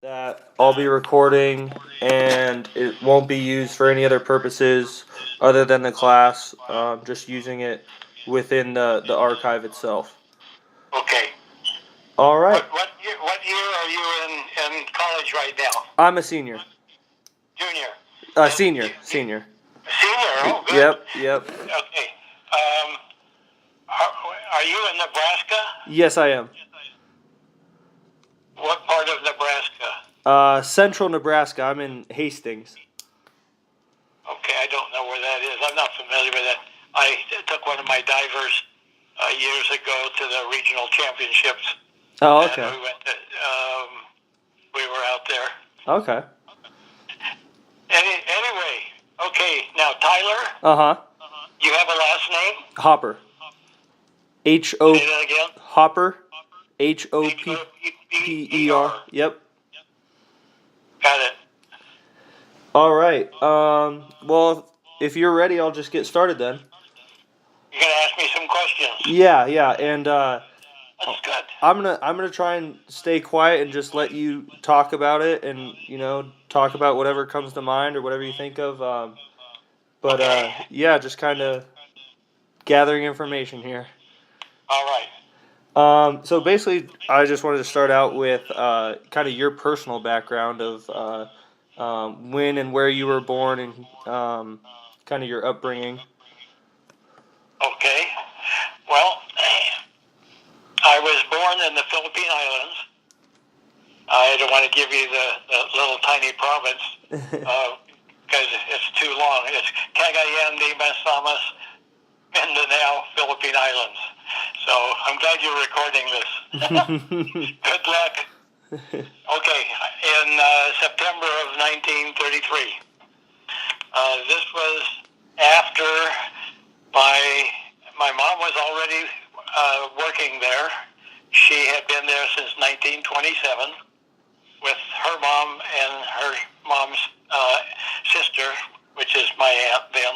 that I'll be recording, and it won't be used for any other purposes other than the class. Just using it within the archive itself. Okay. All right. What year are you in college right now? I'm a senior. Junior. Senior. Senior. Oh, good. Yep. Okay. Um, are you in Nebraska? Yes, I am. What part of Nebraska? Central Nebraska. I'm in Hastings. Okay, I don't know where that is. I'm not familiar with it. I took one of my divers years ago to the regional championships. Oh, okay. And we were out there. Okay. Anyway, okay. Now, Tyler. Uh-huh. You have a last name? Hopper. H-O. Say that again. Hopper. H-O-P-P-E-R. Yep. Got it. All right. Well, if you're ready, I'll just get started then. You're gonna ask me some questions. Yeah, and That's good. I'm gonna try and stay quiet and just let you talk about it, and talk about whatever comes to mind or whatever you think of. Yeah, just kind of gathering information here. All right. So basically, I just wanted to start out with kind of your personal background of when and where you were born and kind of your upbringing. Okay. Well, I was born in the Philippine Islands. I don't want to give you the little tiny province because it's too long. It's Cagayan de Masamas, Mindanao, Philippine Islands. So I'm glad you're recording this. Good luck. Okay, in September of 1933. This was after my mom was already working there. She had been there since 1927 with her mom and her mom's sister, which is my aunt then.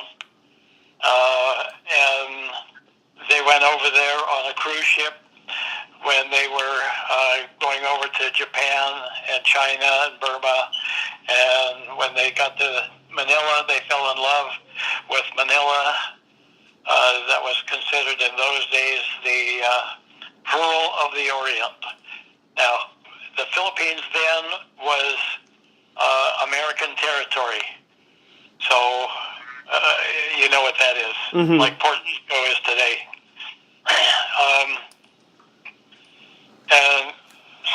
And they went over there on a cruise ship when they were going over to Japan and China and Burma. And when they got to Manila, they fell in love with Manila. That was considered in those days the pearl of the Orient. Now, the Philippines then was American territory. So, you know what that is, like Puerto Rico is today. And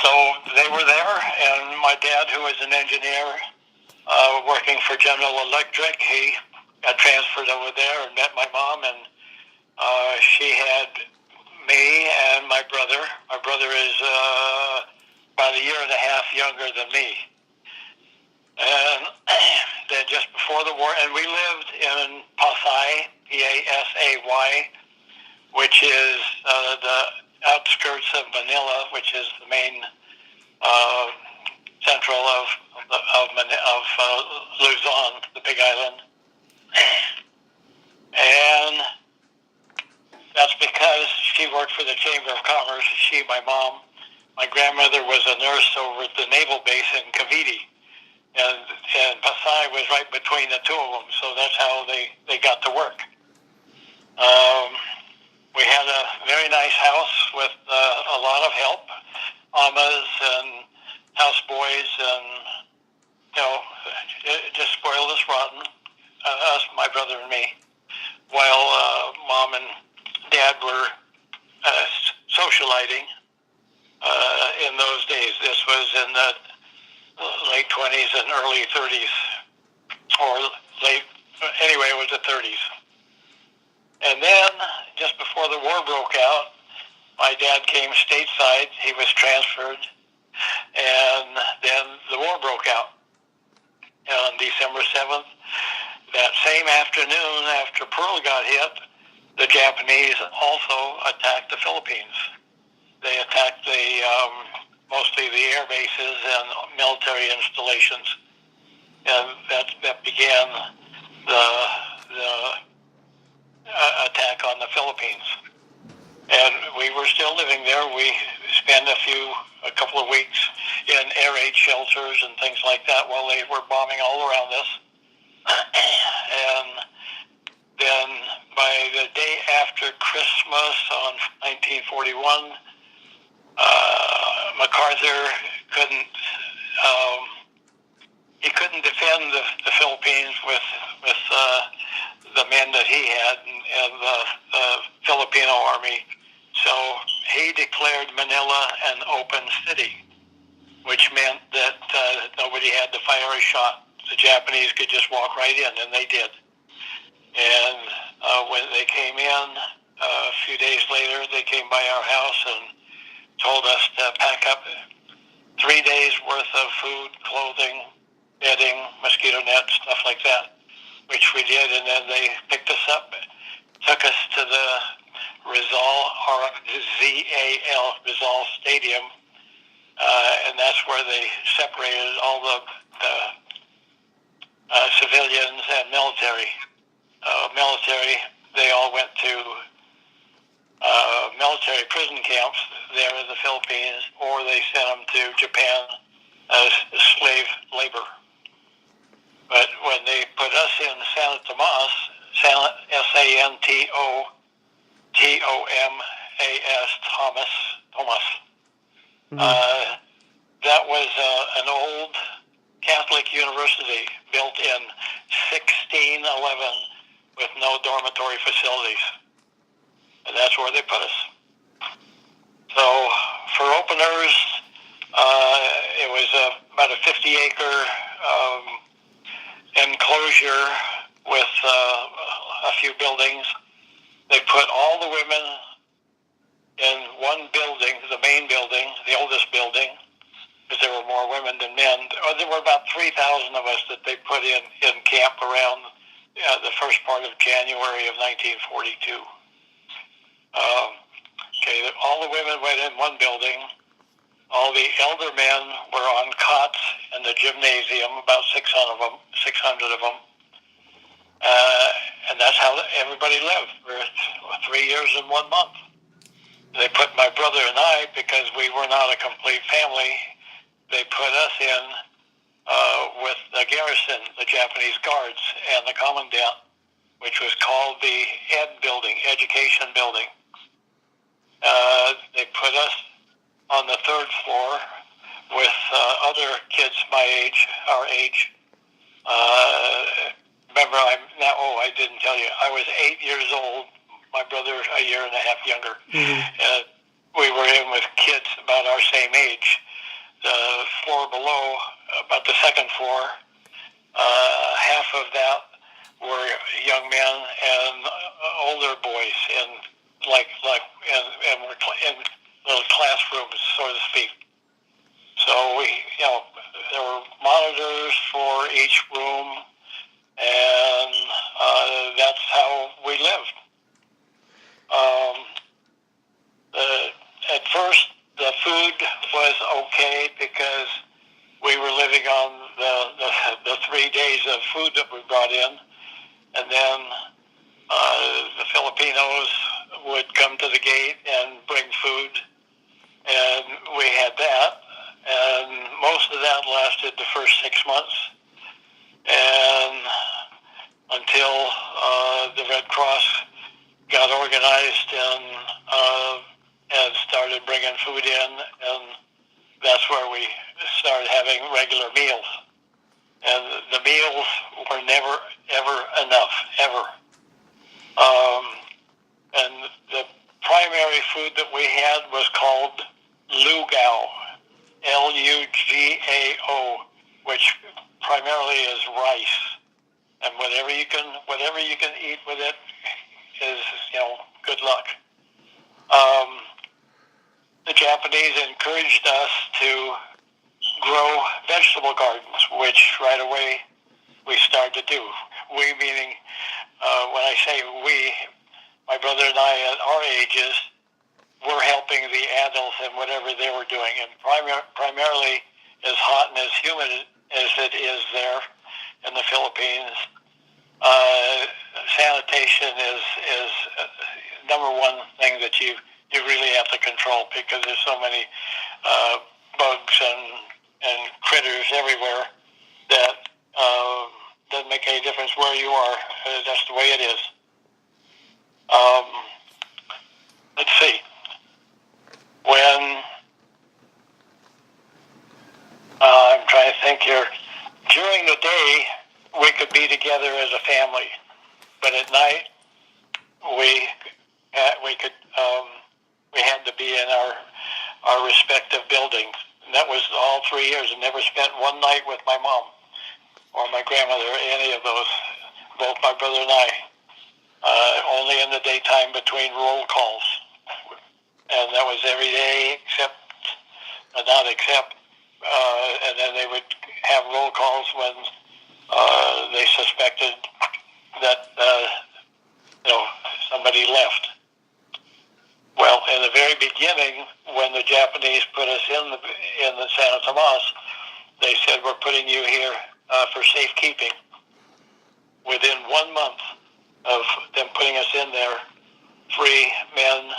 so they were there, and my dad, who was an engineer working for General Electric, he got transferred over there and met my mom, and she had me and my brother. My brother is about a year and a half younger than me. And then just before the war, and we lived in Pasay, P-A-S-A-Y, which is the outskirts of Manila, which is the main central of Luzon, the Big Island. And that's because she worked for the Chamber of Commerce. She, my mom, my grandmother was a nurse over at the naval base in Cavite. And Pasay was right between the two of them, so that's how they got to work. We had a very nice house with a lot of help, amas and houseboys, and it just spoiled us rotten, us, my brother and me, while mom and dad were socializing in those days. This was in the late 20s and early 30s, anyway, it was the 30s. And then, just before the war broke out, my dad came stateside. He was transferred, and then the war broke out. And on December 7th, that same afternoon after Pearl got hit, the Japanese also attacked the Philippines. They attacked mostly the air bases and military installations, and that began the attack on the Philippines. And we were still living there. We spend a couple of weeks in air raid shelters and things like that while they were bombing all around us. And then by the day after Christmas on 1941, MacArthur couldn't defend the Philippines with the men that he had and the Filipino army. So he declared Manila an open city, which meant that nobody had to fire a shot. The Japanese could just walk right in, and they did. And when they came in, a few days later, they came by our house and told us to pack up 3 days worth of food, clothing, bedding, mosquito nets, stuff like that, which we did. And then they picked us up, took us to the Rizal Stadium, and that's where they separated all the civilians and military. They all went to military prison camps there in the Philippines, or they sent them to Japan as slave labor. But when they put us in Santo Tomas, Santo Tomas, that was an old Catholic university built in 1611 with no dormitory facilities. And that's where they put us. So for openers, it was about a 50-acre enclosure with a few buildings. They put all the women in one building, the main building, the oldest building, because there were more women than men. There were about 3,000 of us that they put in camp around the first part of January of 1942. All the women went in one building. All the elder men were on cots in the gymnasium, about 600 of them. And that's how everybody lived for 3 years and 1 month. They put my brother and I, because we were not a complete family, they put us in with the garrison, the Japanese guards, and the commandant, which was called the Ed building, Education building. They put us on the 3rd floor with other kids our age. Remember, I didn't tell you, I was 8 years old, my brother a year and a half younger. Mm-hmm. We were in with kids about our same age. The floor below, about the 2nd floor, half of that were young men and older boys and we're in little classrooms, so to speak. So there were monitors for each room, and that's how we lived. At first, the food was okay because we were living on the 3 days of food that we brought in, and then the Filipinos would come to the gate and bring food, and we had that, and most of that lasted the first 6 months, and until the Red Cross got organized and started bringing food in, and that's where we started having regular meals. And the meals were never, ever enough, ever. And the primary food that we had was called lugao, Lugao, which primarily is rice. And whatever you can eat with it is, good luck. The Japanese encouraged us to grow vegetable gardens, which right away we started to do. We meaning, when I say we, my brother and I at our ages were helping the adults in whatever they were doing. And primarily, as hot and as humid as it is there in the Philippines, sanitation is number one thing that you you really have to control because there's so many bugs and critters everywhere that doesn't make any difference where you are. That's the way it is. Um, let's see. When I'm trying to think here. During the day, we could be together as a family, but at night, we had to be in our respective buildings. And that was all 3 years. I never spent one night with my mom or my grandmother, or any of those. Both my brother and I. Only in the daytime between roll calls, and that was every day not except. And then they would have roll calls when they suspected that somebody left. Well, in the very beginning, when the Japanese put us in the San Tomas, they said, "We're putting you here for safekeeping." Within 1 month of them putting us in there, 3 men,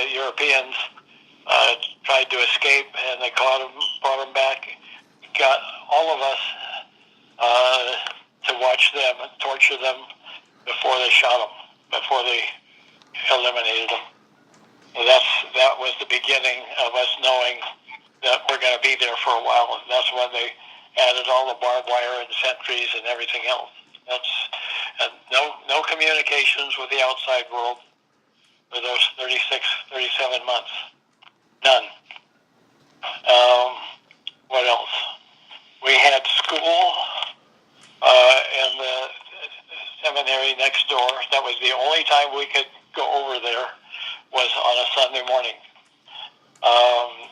Europeans, tried to escape, and they caught them, brought them back, got all of us to watch them, torture them before they shot them, before they eliminated them. So that was the beginning of us knowing that we're going to be there for a while, and that's when they added all the barbed wire and sentries and everything else. And no communications with the outside world for those 36, 37 months. None. What else? We had school in the seminary next door. That was the only time we could go over there, was on a Sunday morning.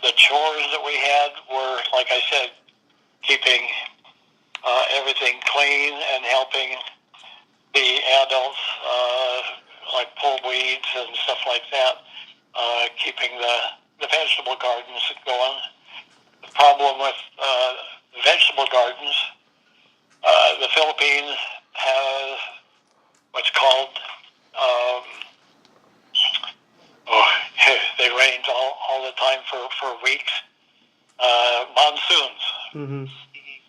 The chores that we had were, like I said, keeping everything clean and helping the adults, like pull weeds and stuff like that, keeping the vegetable gardens going. The problem with the vegetable gardens, the Philippines has what's called, they rained all the time for weeks, monsoons. Mm-hmm.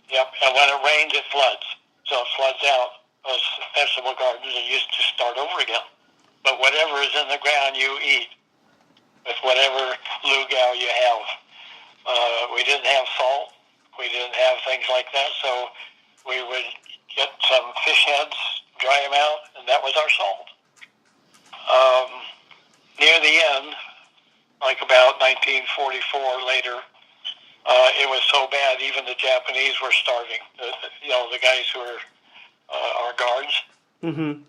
Yep, and when it rains, it floods. So it floods out those vegetable gardens, and you just start over again. But whatever is in the ground, you eat with whatever lugao you have. We didn't have salt. We didn't have things like that, so we would get some fish heads, dry them out, and that was our salt. Near the end, like about 1944 later, it was so bad, even the Japanese were starving. The guys who were our guards, Mm-hmm.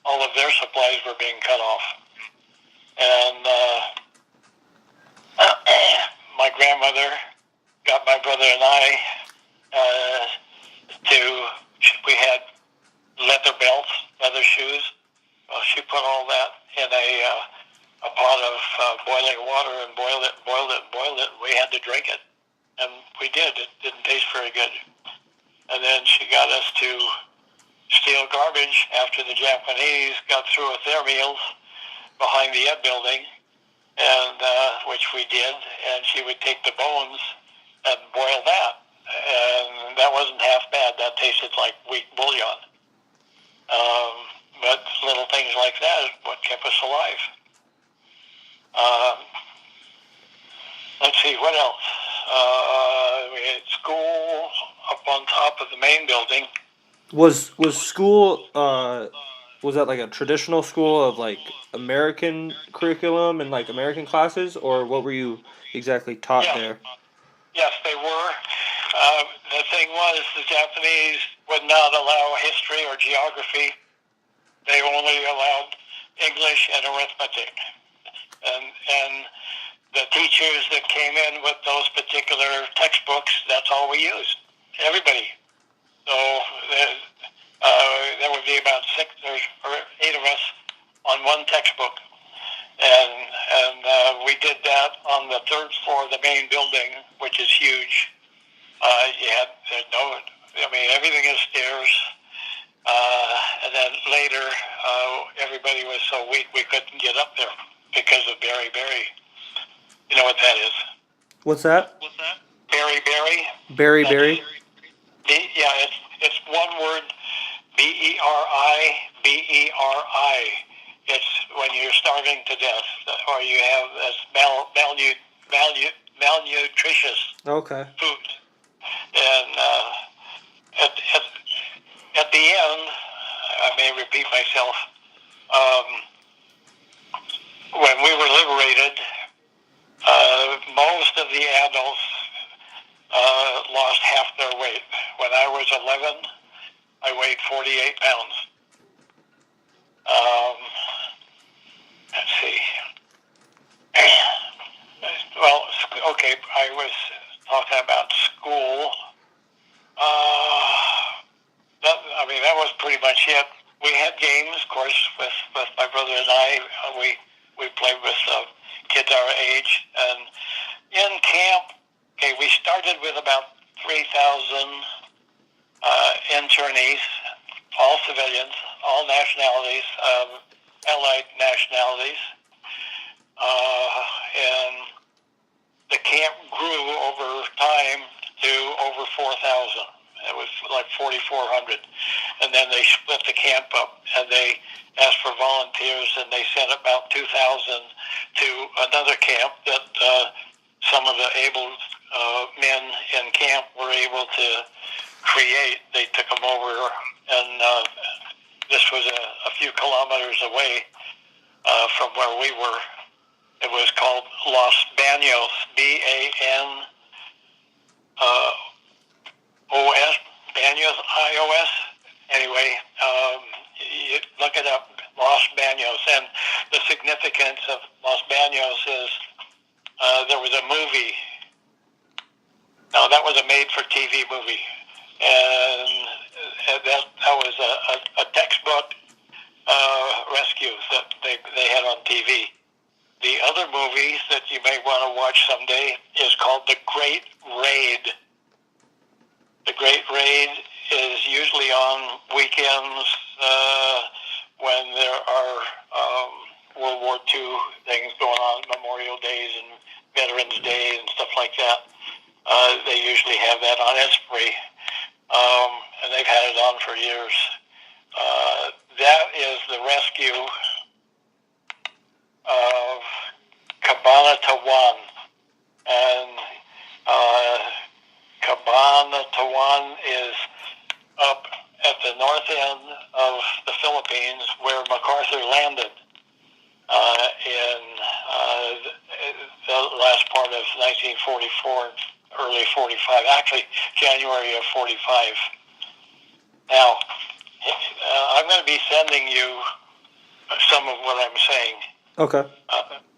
all of their supplies were being cut off. And my grandmother got my brother and I we had leather belts, leather shoes. Well, she put all that in a pot of boiling water and boiled it. We had to drink it. And we did. It didn't taste very good. And then she got us to steal garbage after the Japanese got through with their meals behind the Ed building, and which we did. And she would take the bones and boil that. And that wasn't half bad. That tasted like weak bouillon. But little things like that is what kept us alive. Let's see, what else? We had school up on top of the main building. Was school was that like a traditional school of like American curriculum and like American classes, or what were you exactly taught there? Yes, they were. The thing was, the Japanese would not allow history or geography. They only allowed English and arithmetic. And the teachers that came in with those particular textbooks, that's all we used. Everybody. So there would be about 6 or 8 of us on one textbook. And we did that on the 3rd floor of the main building, which is huge. Everything is stairs. And then later, everybody was so weak we couldn't get up there. because of Berry. You know what that is? What's that? Berry. Berry That's berry. yeah. It's one word. Beri. It's when you're starving to death, or you have this malnutritious Okay. food. And at, at, at the end, I may repeat myself, when we were liberated, most of the adults lost half their weight. When I was 11, I weighed 48 pounds. Let's see. Well, okay, I was talking about school. That was pretty much it. We had games, of course, with my brother and I. We played with kids our age. And in camp, okay, we started with about 3,000 internees, all civilians, all nationalities, allied nationalities. And the camp grew over time to over 4,000. It was like 4,400. And then they split the camp up, and they asked for volunteers, and they sent about 2,000 to another camp that some of the able men in camp were able to create. They took them over, and this was a few kilometers away from where we were. It was called Los Banos, BANOS, Banos, IOS. Anyway, you look it up, Los Banos. And the significance of Los Banos is there was a movie. Now, that was a made-for-TV movie. And that was a textbook rescue that they had on TV. The other movie that you may want to watch someday is called The Great Raid. The Great Raid is usually on weekends when there are World War II things going on, Memorial Days and Veterans Day and stuff like that. They usually have that on. It's free. And they've had it on for years. That is the rescue of Cabanatuan. And Cabanatuan is up at the north end of the Philippines where MacArthur landed in the last part of 1944, early 45, actually January of 45. Now, I'm going to be sending you some of what I'm saying. Okay.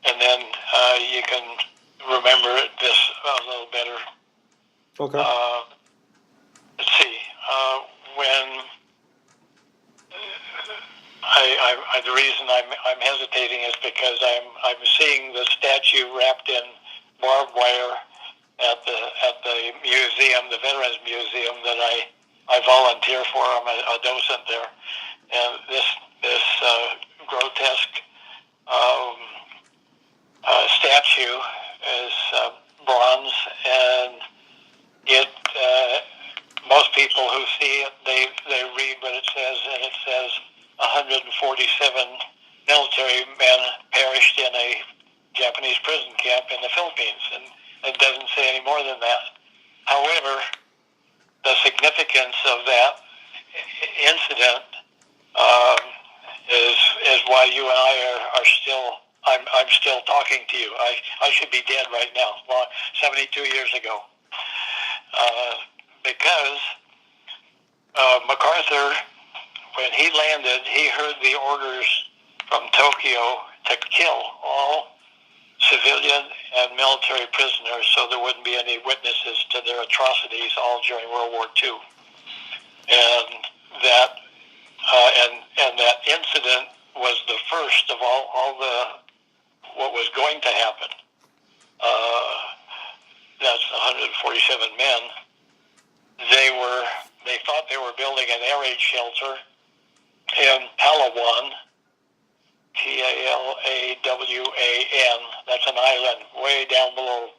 And then you can remember this a little better. Okay. Let's see. When the reason I'm hesitating is because I'm seeing the statue wrapped in barbed wire at the museum, the Veterans Museum that I volunteer for. I'm a docent there, and this grotesque statue is bronze, and it. Most people who see it, they read what it says, and it says 147 military men perished in a Japanese prison camp in the Philippines, and it doesn't say any more than that. However, the significance of that incident is why you and I are still. I'm still talking to you. I should be dead right now. 72 years ago. Because MacArthur, when he landed, he heard the orders from Tokyo to kill all civilian and military prisoners so there wouldn't be any witnesses to their atrocities all during World War II. And that and that incident was the first of all what was going to happen. That's 147 men. They thought they were building an air raid shelter in Palawan, Talawan. That's an island way down below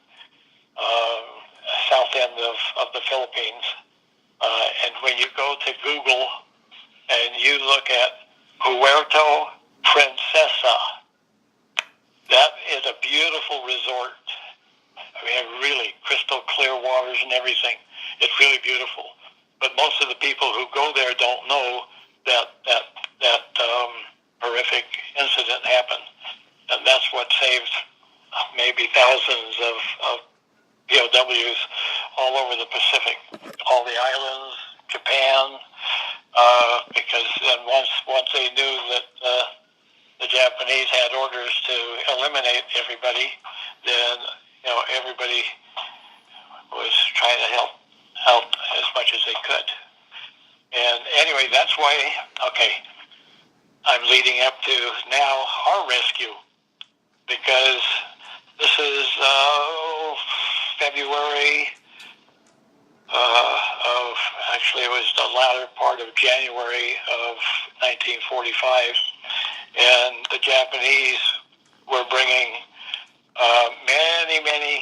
south end of the Philippines. And when you go to Google and you look at Puerto Princesa, that is a beautiful resort. I mean, really crystal clear waters and everything. It's really beautiful. But most of the people who go there don't know that horrific incident happened. And that's what saved maybe thousands of POWs all over the Pacific, all the islands, Japan, because then once they knew that the Japanese had orders to eliminate everybody, then everybody was trying to help as much as they could. And anyway, that's why, I'm leading up to now our rescue, because this is February it was the latter part of January of 1945, and the Japanese were bringing many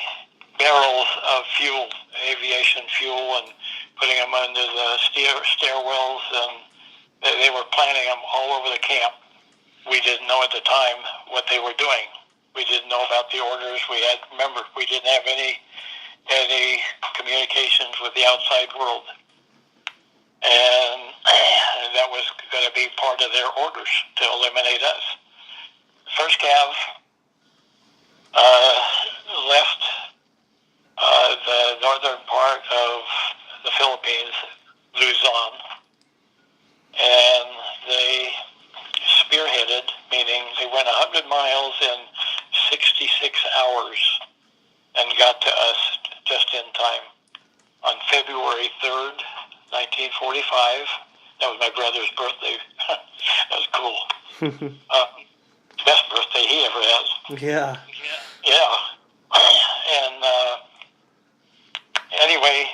barrels of fuel, aviation fuel, and putting them under the stairwells, and they were planting them all over the camp. We didn't know at the time what they were doing. We didn't know about the orders. Remember, we didn't have any communications with the outside world. And that was going to be part of their orders to eliminate us. First Cav left the northern part of the Philippines, Luzon, and they spearheaded, meaning they went 100 miles in 66 hours and got to us just in time. On February 3rd, 1945, that was my brother's birthday. That was cool. Best birthday he ever has. Yeah. Yeah. And anyway,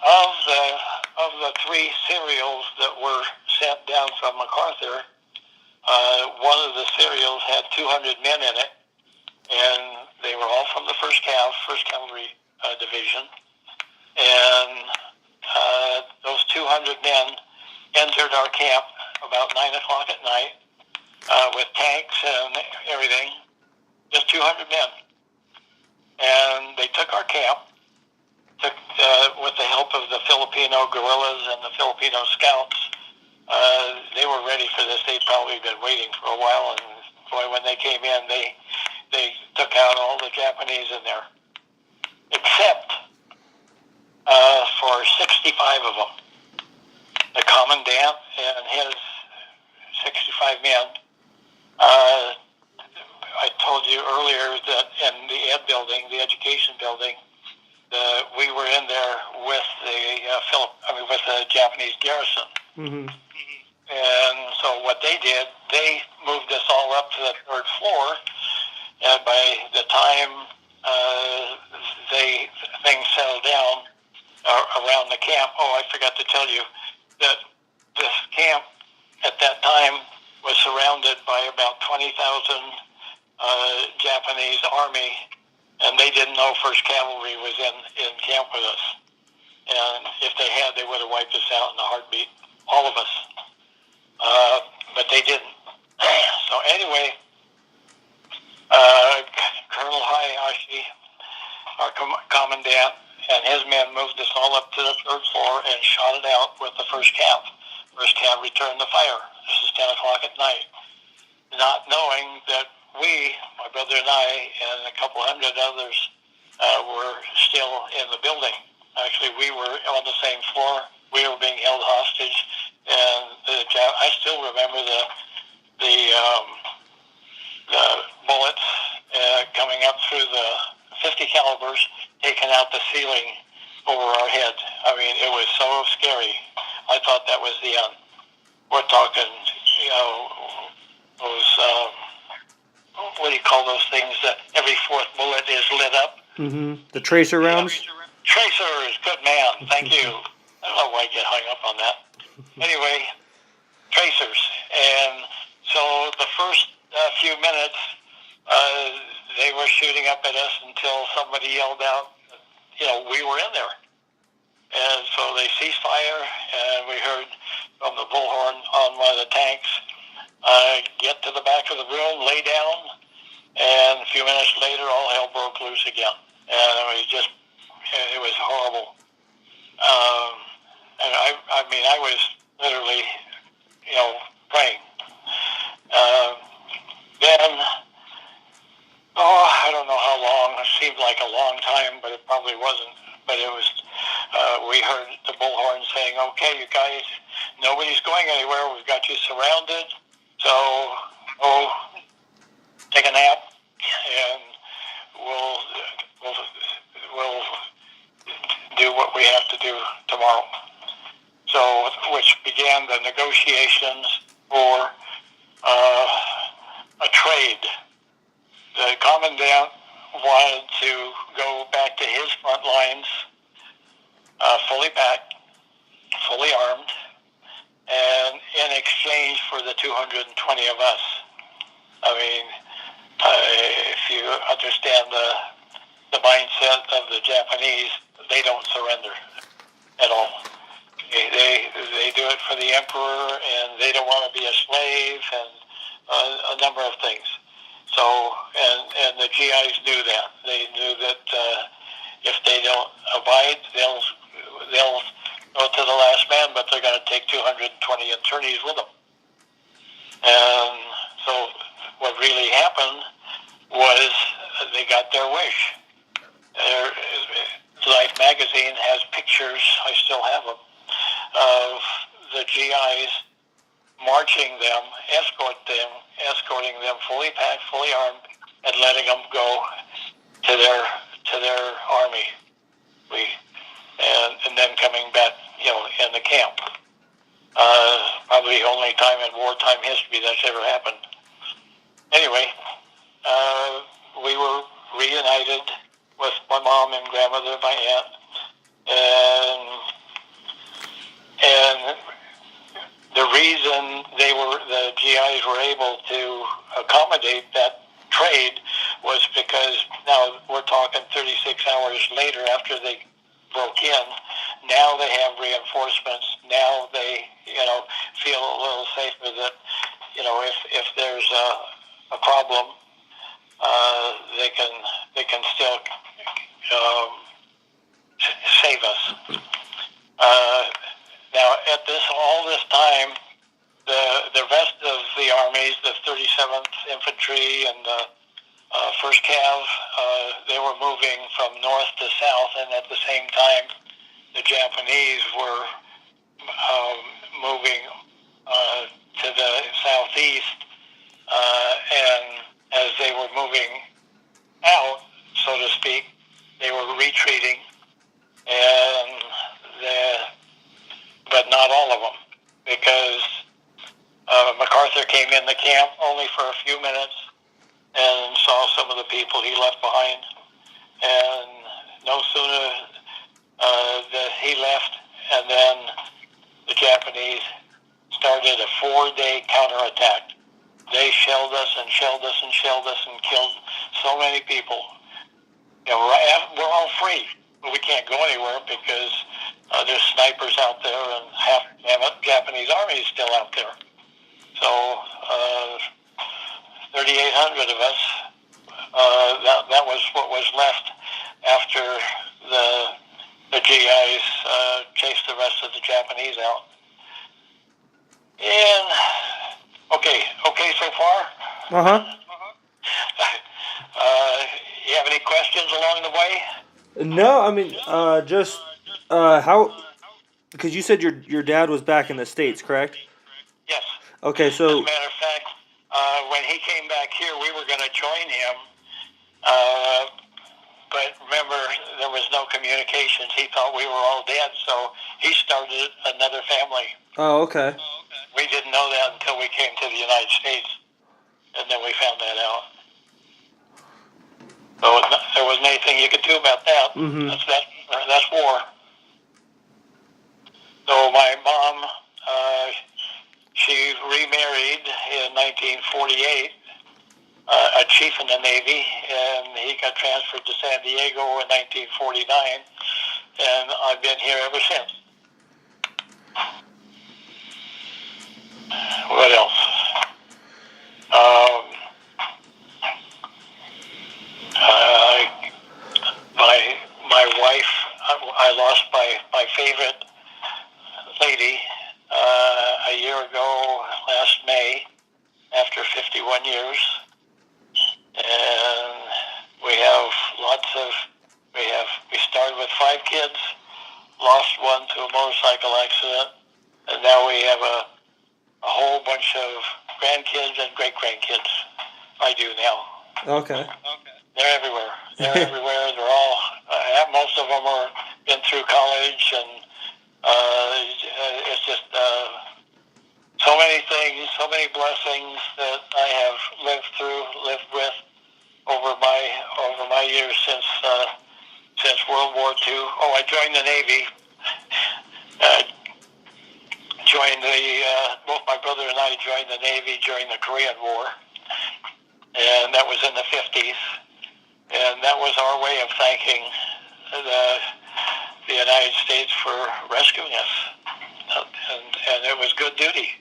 of the three serials that were sent down from MacArthur, one of the serials had 200 men in it, and they were all from the 1st Cavalry Division. And those 200 men entered our camp about 9 o'clock at night with tanks and everything, just 200 men. And they took our camp, with the help of the Filipino guerrillas and the Filipino scouts. They were ready for this. They'd probably been waiting for a while, and boy, when they came in, they took out all the Japanese in there, except for 65 of them. The commandant and his 65 men. I told you earlier that in the Ed building, the education building, we were in there with the Japanese garrison. Mm-hmm. And so what they did, they moved us all up to the 3rd floor, and by the time things settled down around the camp, I forgot to tell you that this camp at that time was surrounded by about 20,000 Japanese army, and they didn't know 1st Cavalry was in camp with us. And if they had, they would have wiped us out in a heartbeat, all of us. But they didn't. So anyway, Colonel Hayashi, our commandant, and his men moved us all up to the 3rd floor and shot it out with the 1st Cav. 1st Cav returned the fire. This is 10 o'clock at night. Not knowing that we, my brother and I, and a couple hundred others, were still in the building. Actually, we were on the same floor. We were being held hostage, and I still remember the bullets coming up through the 50 calibers, taking out the ceiling over our head. I mean, it was so scary. I thought that was the end. We're talking, those, what do you call those things that every 4th bullet is lit up? Mm-hmm. The tracer rounds? Tracers, good man, thank you. I don't know why I get hung up on that. Anyway, tracers. And so the first a few minutes, they were shooting up at us until somebody yelled out, we were in there. And so they ceased fire, and we heard from the bullhorn on one of the tanks, get to the back of the room, lay down, and a few minutes later, all hell broke loose again. And it was horrible. And I was literally, praying. Then, I don't know how long. It seemed like a long time, but it probably wasn't. But it was, we heard the bullhorn saying, okay, you guys, nobody's going anywhere. We've got you surrounded. So, take a nap, and we'll do what we have to do tomorrow. So, which began the negotiations for a trade. The commandant wanted to go back to his front lines, fully packed, fully armed, and in exchange for the 220 of us. I mean, if you understand the mindset of the Japanese, they don't surrender at all. They do it for the emperor, and they don't want to be a slave, and a number of things. So, and the GIs knew that. They knew that if they don't abide, they'll go to the last man, but they're going to take 220 attorneys with them. And so what really happened was they got their wish. Life magazine has pictures, I still have them, of the GIs marching them, escorting them fully packed, fully armed, and letting them go to their army. And then coming back, in the camp. Probably the only time in wartime history that's ever happened. Anyway, we were reunited with my mom and grandmother, my aunt, and the reason the GIs were able to accommodate that trade was because now we're talking 36 hours later after they broke in. Now they have reinforcements. Now they, feel a little safer that, if there's a problem, they can still save us. Now, at all this time, the rest of the armies, the 37th Infantry and the 1st Cav, they were moving from north to south, and at the same time, the Japanese were moving to the southeast, and as they were moving out, so to speak, they were retreating, but not all of them, because MacArthur came in the camp only for a few minutes and saw some of the people he left behind, and no sooner that he left, and then the Japanese started a 4-day counterattack. They shelled us and shelled us and shelled us and killed so many people. We're all free, but we can't go anywhere because there's snipers out there, and half the Japanese army is still out there. So 3,800 of us. That was what was left after the GIs chased the rest of the Japanese out. And okay so far. You have any questions along the way? No, I mean, just how, because you said your dad was back in the States, correct? Yes. Okay, so. As a matter of fact, when he came back here, we were going to join him, but remember, there was no communications. He thought we were all dead, so he started another family. Oh, okay. We didn't know that until we came to the United States, and then we found that out. So there wasn't anything you could do about that. Mm-hmm. That's war. So my mom, she remarried in 1948, a chief in the Navy, and he got transferred to San Diego in 1949, and I've been here ever since. What else? Um, my wife, I lost my favorite lady a year ago, last May, after 51 years. And we have we started with 5 kids, lost one to a motorcycle accident, and now we have a whole bunch of grandkids and great-grandkids. I do now. Okay. They're everywhere. They're everywhere. They're all, most of them are been through college, and it's just so many things, so many blessings that I have lived with over my years since World War II. Oh, I joined the Navy. Both my brother and I joined the Navy during the Korean War, and that was in the 50s. And that was our way of thanking the United States for rescuing us. And it was good duty.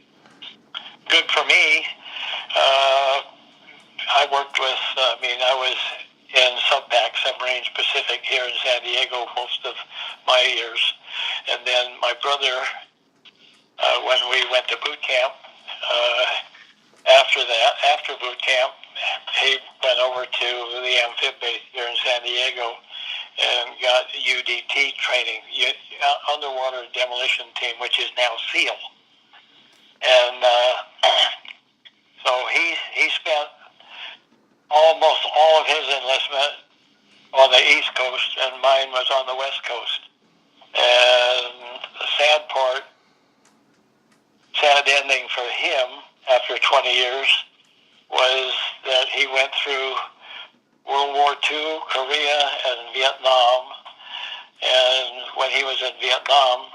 Good for me. I worked with, I was in Submarines Pacific here in San Diego most of my years. And then my brother, when we went to boot camp, after boot camp, he went over to the amphib base here in San Diego and got UDT training, Underwater Demolition Team, which is now SEAL. And so he spent almost all of his enlistment on the East Coast, and mine was on the West Coast. And the sad ending for him after 20 years was that he went through World War II, Korea, and Vietnam. And when he was in Vietnam,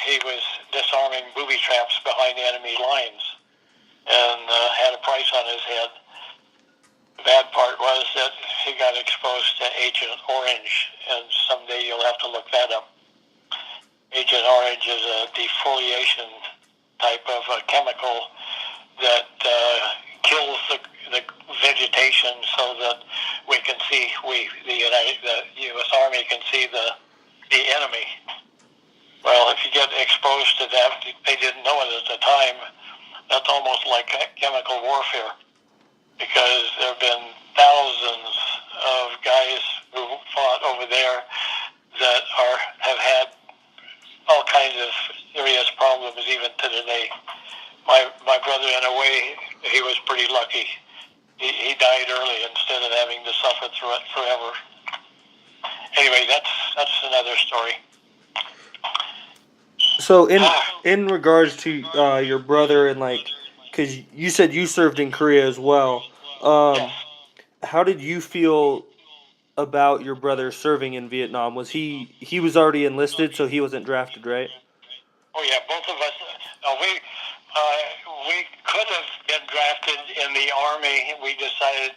he was disarming booby traps behind enemy lines and had a price on his head. The bad part was that he got exposed to Agent Orange, and someday you'll have to look that up. Agent Orange is a defoliation type of a chemical that kills the vegetation so that we can see, the U.S. Army can see the enemy. Well, if you get exposed to that, they didn't know it at the time. That's almost like chemical warfare, because there have been thousands of guys who fought over there that have had all kinds of serious problems even to today. My brother, in a way, he was pretty lucky. He died early instead of having to suffer through it forever. Anyway, that's another story. So in regards to your brother and because you said you served in Korea as well, Yes. how did you feel about your brother serving in Vietnam? Was he was already enlisted, so he wasn't drafted, right? Oh yeah, both of us. We could have been drafted in the Army. We decided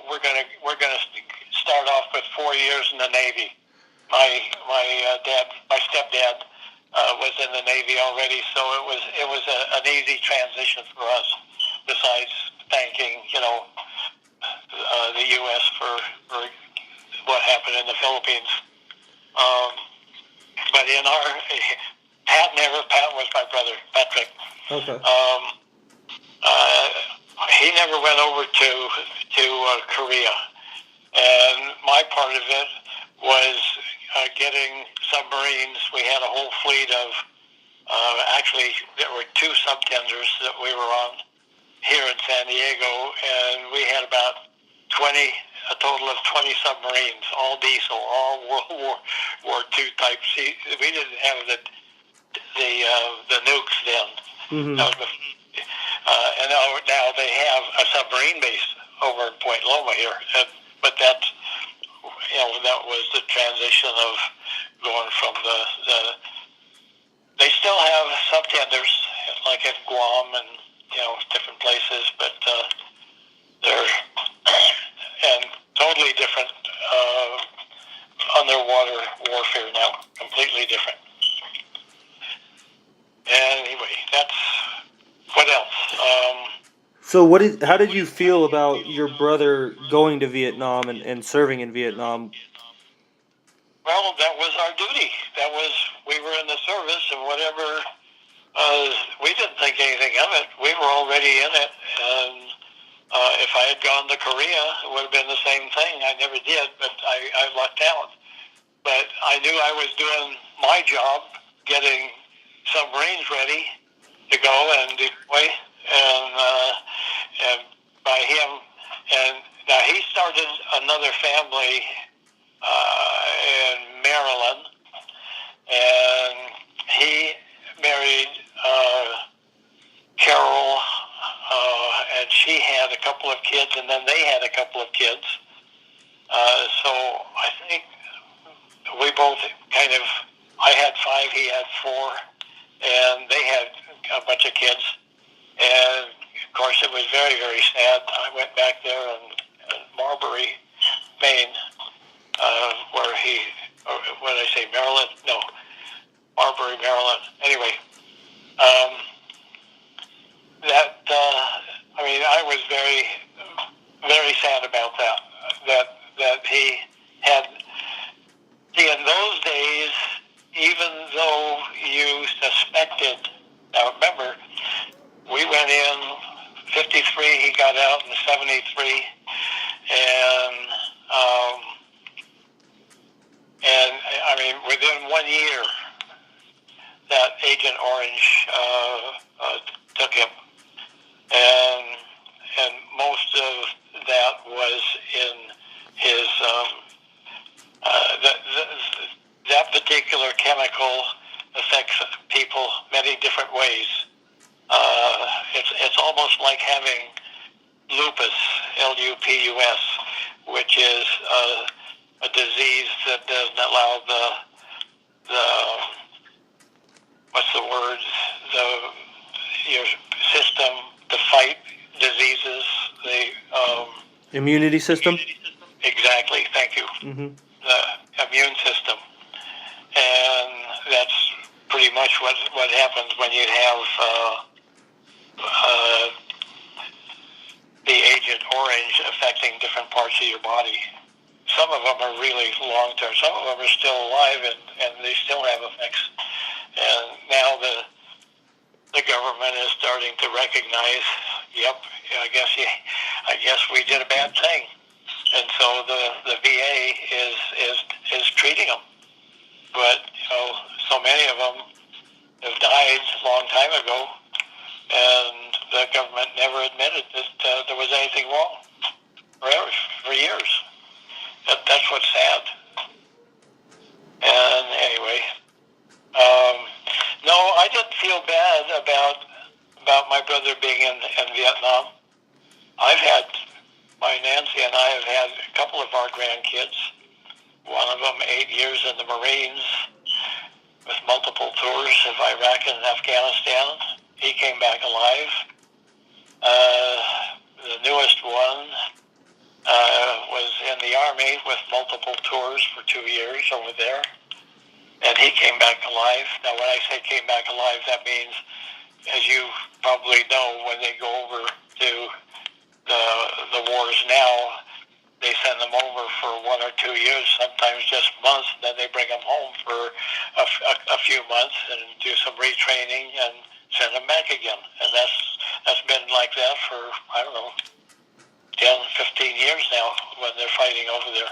we're gonna start off with 4 years in the Navy. My stepdad was in the Navy already, so it was an easy transition for us. Besides thanking the U.S. for what happened in the Philippines, but in our Pat was my brother, Patrick. Okay. He never went over to Korea, and my part of it was getting submarines. We had a whole fleet of actually there were 2 subtenders that we were on here in San Diego, and we had about a total of 20 submarines, all diesel, all World War II type. See, we didn't have the nukes then. Mm-hmm. And now they have a submarine base over in Point Loma here, but that was the transition of going from they still have subtenders like at Guam and different places, but So how did you feel about your brother going to Vietnam and serving in Vietnam? Well, that was our duty. We were in the service, and whatever, we didn't think anything of it. We were already in it, and if I had gone to Korea, it would have been the same thing. I never did, but I lucked out. But I knew I was doing my job, getting submarines ready to go and deploy, and by him, and now he started another family in Maryland, and he married Carol, and she had a couple of kids, and then they had a couple of kids. So I think we both kind of, I had 5, he had 4, and they had a bunch of kids. And of course, it was very, very sad. I went back there in Marbury, Maine, where what did I say, Maryland? No, Marbury, Maryland. Anyway, I was very, very sad about that. That he had. See, in those days, even though you suspected, now remember, we went in 53, he got out in 73, and I mean, within 1 year, that Agent Orange took him, and most of that was in his that particular chemical affects people many different ways. It's almost like having lupus, Lupus, which is a disease that doesn't allow the what's the word, your system to fight diseases. Immunity system? Exactly, thank you. Mm-hmm. The immune system. And that's pretty much what happens when you have the Agent Orange affecting different parts of your body. Some of them are really long-term. Some of them are still alive, and they still have effects. And now the government is starting to recognize, yep, I guess we did a bad thing. And so the VA is treating them. But, so many of them have died a long time ago, and the government never admitted that there was anything wrong for years. That's what's sad. And anyway, no, I didn't feel bad about my brother being in Vietnam. My Nancy and I have had a couple of our grandkids. One of them 8 years in the Marines with multiple tours of Iraq and Afghanistan. He came back alive. The newest one was in the Army with multiple tours for 2 years over there. And he came back alive. Now, when I say came back alive, that means, as you probably know, when they go over to the wars now, they send them over for 1 or 2 years, sometimes just months, and then they bring them home for a few months and do some retraining and send them back again. And that's been like that for, I don't know, 10, 15 years now when they're fighting over there.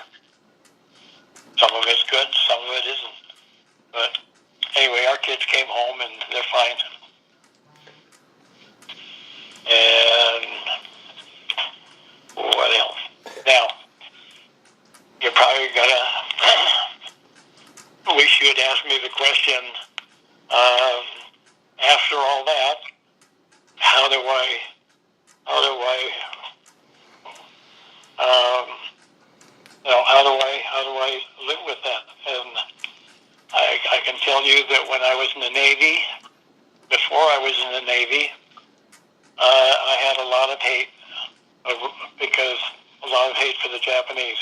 Some of it's good, some of it isn't. But anyway, our kids came home and they're fine. And what else? Now, you're probably gonna wish you had asked me the question, after all that, how do I live with that? And I can tell you that when I was in the Navy, before I was in the Navy, I had a lot of hate for the Japanese.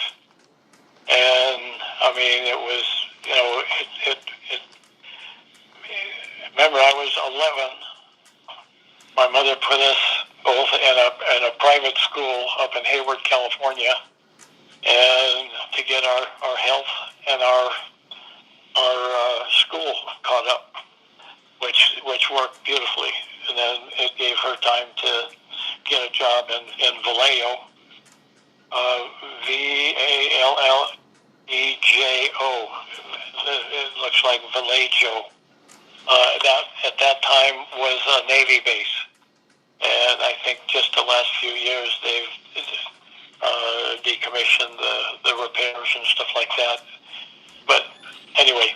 And I mean, it was, remember I was 11. My mother put us both in a private school up in Hayward, California, and to get our health and our school caught up, which worked beautifully. And then it gave her time to get a job in Vallejo, Vallejo. It looks like Vallejo. That at that time was a Navy base, and I think just the last few years they've decommissioned the repairs and stuff like that. But anyway,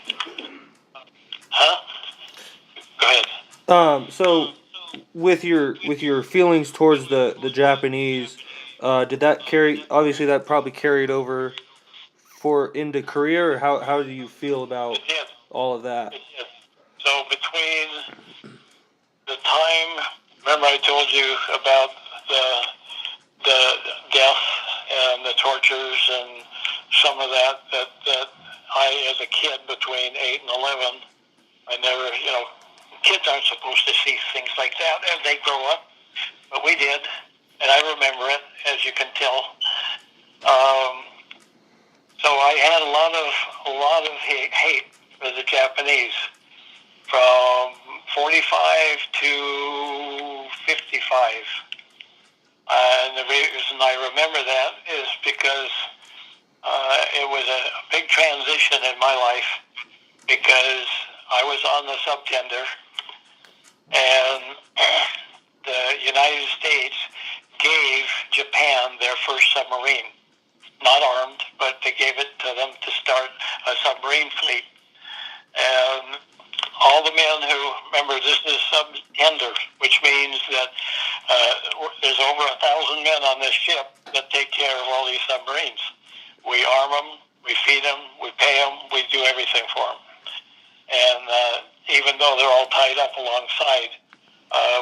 go ahead. So with your feelings towards the Japanese, did that carry? Obviously, that probably carried over into Korea, or how do you feel about all of that? It did. So between the time, remember I told you about the death and the tortures and some of that I, as a kid between 8 and 11, I never, kids aren't supposed to see things like that as they grow up, but we did, and I remember it, as you can tell. So I had a lot of hate for the Japanese from 45 to 55. And the reason I remember that is because it was a big transition in my life, because I was on the subtender, and the United States gave Japan their first submarine. Not armed, but they gave it to them to start a submarine fleet. And all the men who, remember, this is subtender, which means that there's over 1,000 men on this ship that take care of all these submarines. We arm them, we feed them, we pay them, we do everything for them. And even though they're all tied up alongside,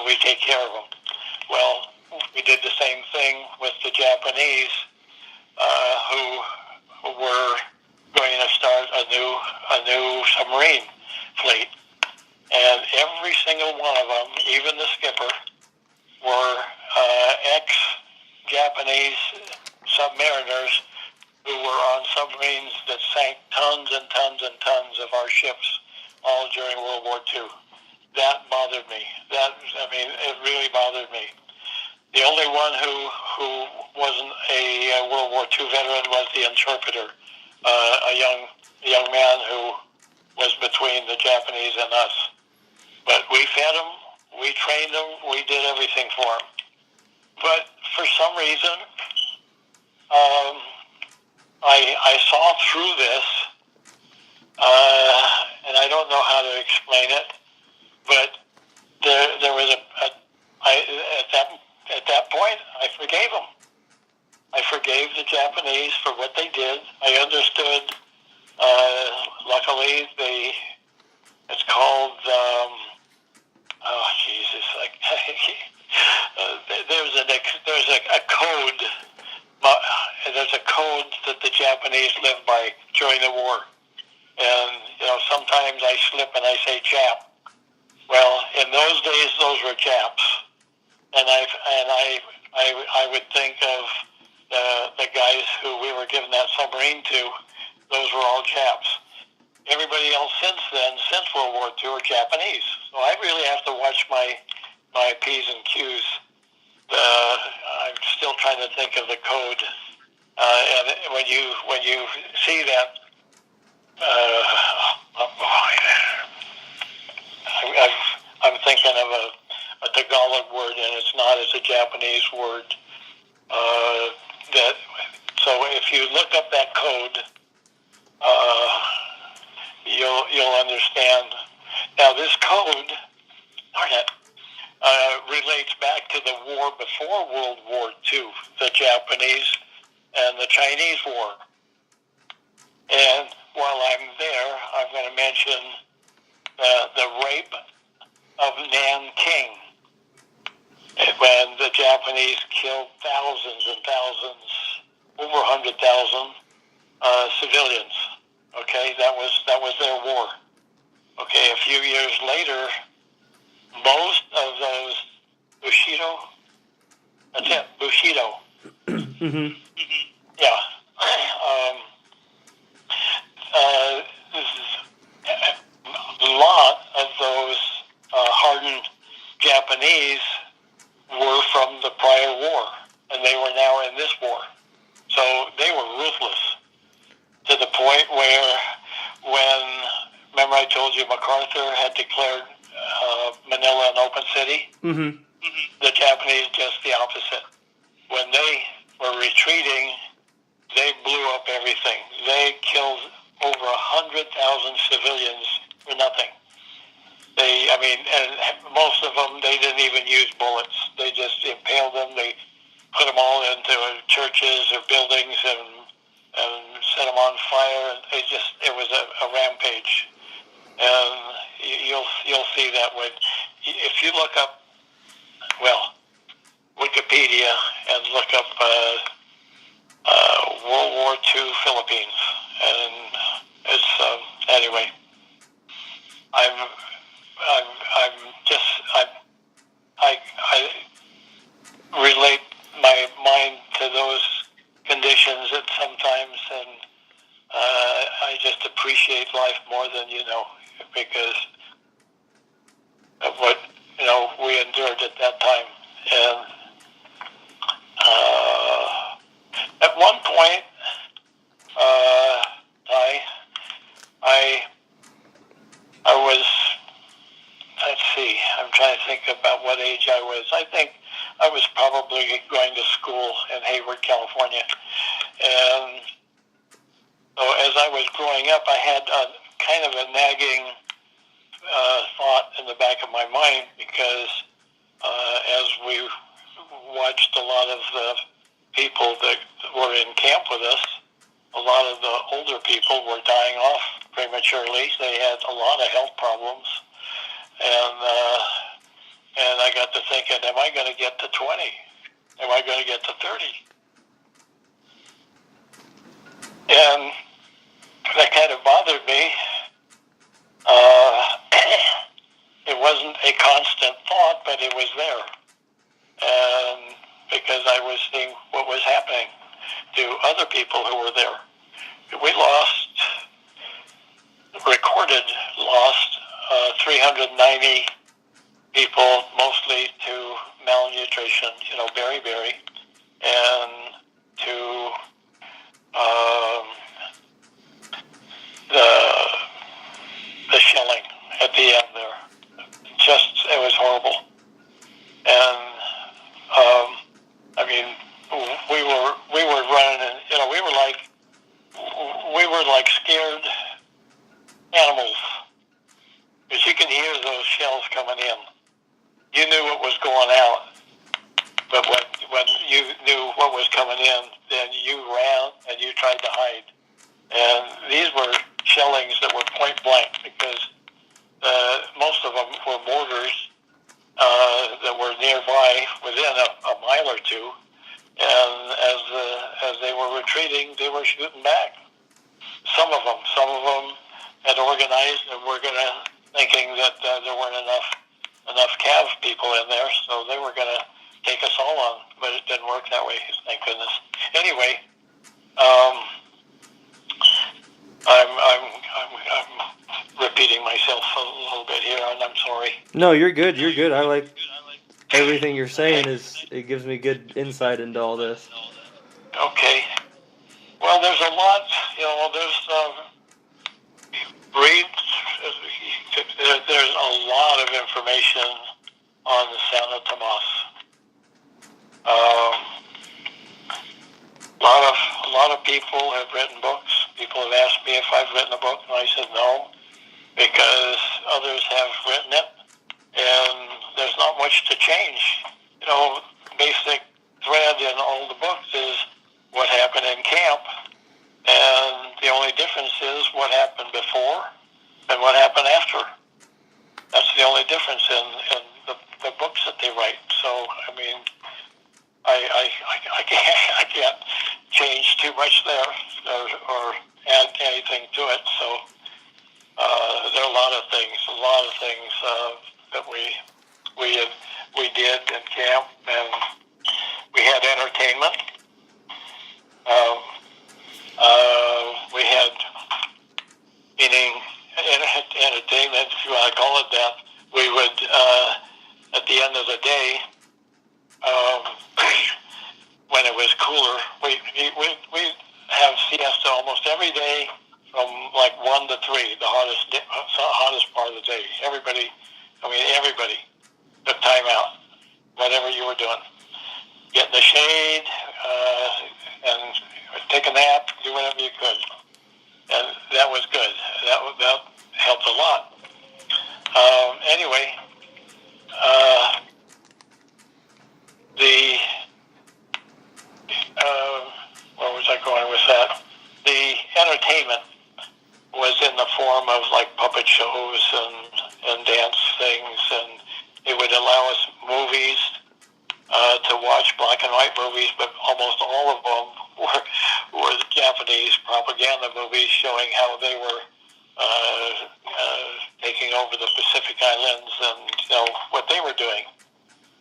we take care of them. Well, we did the same thing with the Japanese, who were going to start a new submarine fleet. And every single one of them, even the skipper, were ex-Japanese submariners who were on submarines that sank tons and tons and tons of our ships all during World War II. That bothered me. It really bothered me. The only one who wasn't a World War II veteran was the interpreter, a young man who was between the Japanese and us. But we fed him, we trained him, we did everything for him. But for some reason, I saw through this, and I don't know how to explain it, but there was at that point, I forgave them. I forgave the Japanese for what they did. I understood. Luckily, it's called. There's a code. There's a code that the Japanese lived by during the war, and sometimes I slip and I say Jap. Well, in those days, those were Japs, and I would think of the guys who we were giving that submarine to. Those were all Japs. Everybody else since World War II, are Japanese. So I really have to watch my P's and Q's. I'm still trying to think of the code. And when you see that, I'm thinking of a Tagalog word, and it's not. It's a Japanese word. So if you look up that code, you'll understand. Now this code, relates back to the war before World War II, the Japanese and the Chinese War. And while I'm there, I'm going to mention the rape of Nanking, when the Japanese killed thousands and thousands, over 100,000 civilians. Okay, that was their war. Okay, a few years later, most of those Bushido That's it, Bushido. Mm-hmm. Yeah. Um, this is a lot of those hardened Japanese were from the prior war, and they were now in this war. So they were ruthless to the point where when, remember I told you MacArthur had declared Manila an open city? Mm-hmm. The Japanese just the opposite. When they were retreating, they blew up everything. They killed over 100,000 civilians for nothing. And most of them, they didn't even use bullets. They just impaled them. They put them all into churches or buildings and set them on fire. It was a rampage. And you'll see that if you look up, Wikipedia and look up World War II Philippines, and it's anyway. I relate my mind to those conditions at sometimes, and I just appreciate life more than you know because of what we endured at that time. And at one point, I was. Let's see. I'm trying to think about what age I was. I think I was probably going to school in Hayward, California, and so as I was growing up, I had kind of a nagging thought in the back of my mind because as we watched a lot of the people that were in camp with us, a lot of the older people were dying off prematurely. They had a lot of health problems, and I got to thinking, am I going to get to 20? Am I going to get to 30? And that kind of bothered me. It wasn't a constant thought, but it was there. And because I was seeing what was happening to other people who were there. We recorded lost 390 people, mostly to malnutrition, beriberi, and to the shelling at the end there. It was horrible. And we were running, and we were like scared animals, because you could hear those shells coming in. You knew what was going out, but when you knew what was coming in, then you ran and you tried to hide. And these were shellings that were point blank, because most of them were mortars that were nearby within a mile or two. And as they were retreating, they were shooting back. Some of them had organized and were thinking that there weren't enough Cav people in there, so they were going to take us all on. But it didn't work that way, thank goodness. Anyway, I'm repeating myself a little bit here, and I'm sorry. No, you're good. You're good. I like everything you're saying. It gives me good insight into all this. Okay. Well, there's a lot. There's breeds. There's a lot of information on the San Tomas. A lot of people have written books. People have asked me if I've written a book, and I said no, because others have written it, and there's not much to change. Basic thread in all the books is what happened in camp, and the only difference is what happened before and what happened after. That's the only difference in the books that they write. So, I can't change too much there or add anything to it. So there are a lot of things that we did in camp, and we had entertainment. We had, meaning entertainment, if you want to call it that. We would, at the end of the day, when it was cooler, we have siesta almost every day from like 1 to 3, the hottest part of the day. Everybody took time out, whatever you were doing. Get in the shade, and take a nap, do whatever you could. And that was good. That helped a lot. Anyway, where was I going with that? The entertainment was in the form of like puppet shows and dance things, and it would allow us movies to watch, black and white movies, but almost all of them were Japanese propaganda movies showing how they were taking over the Pacific Islands and what they were doing.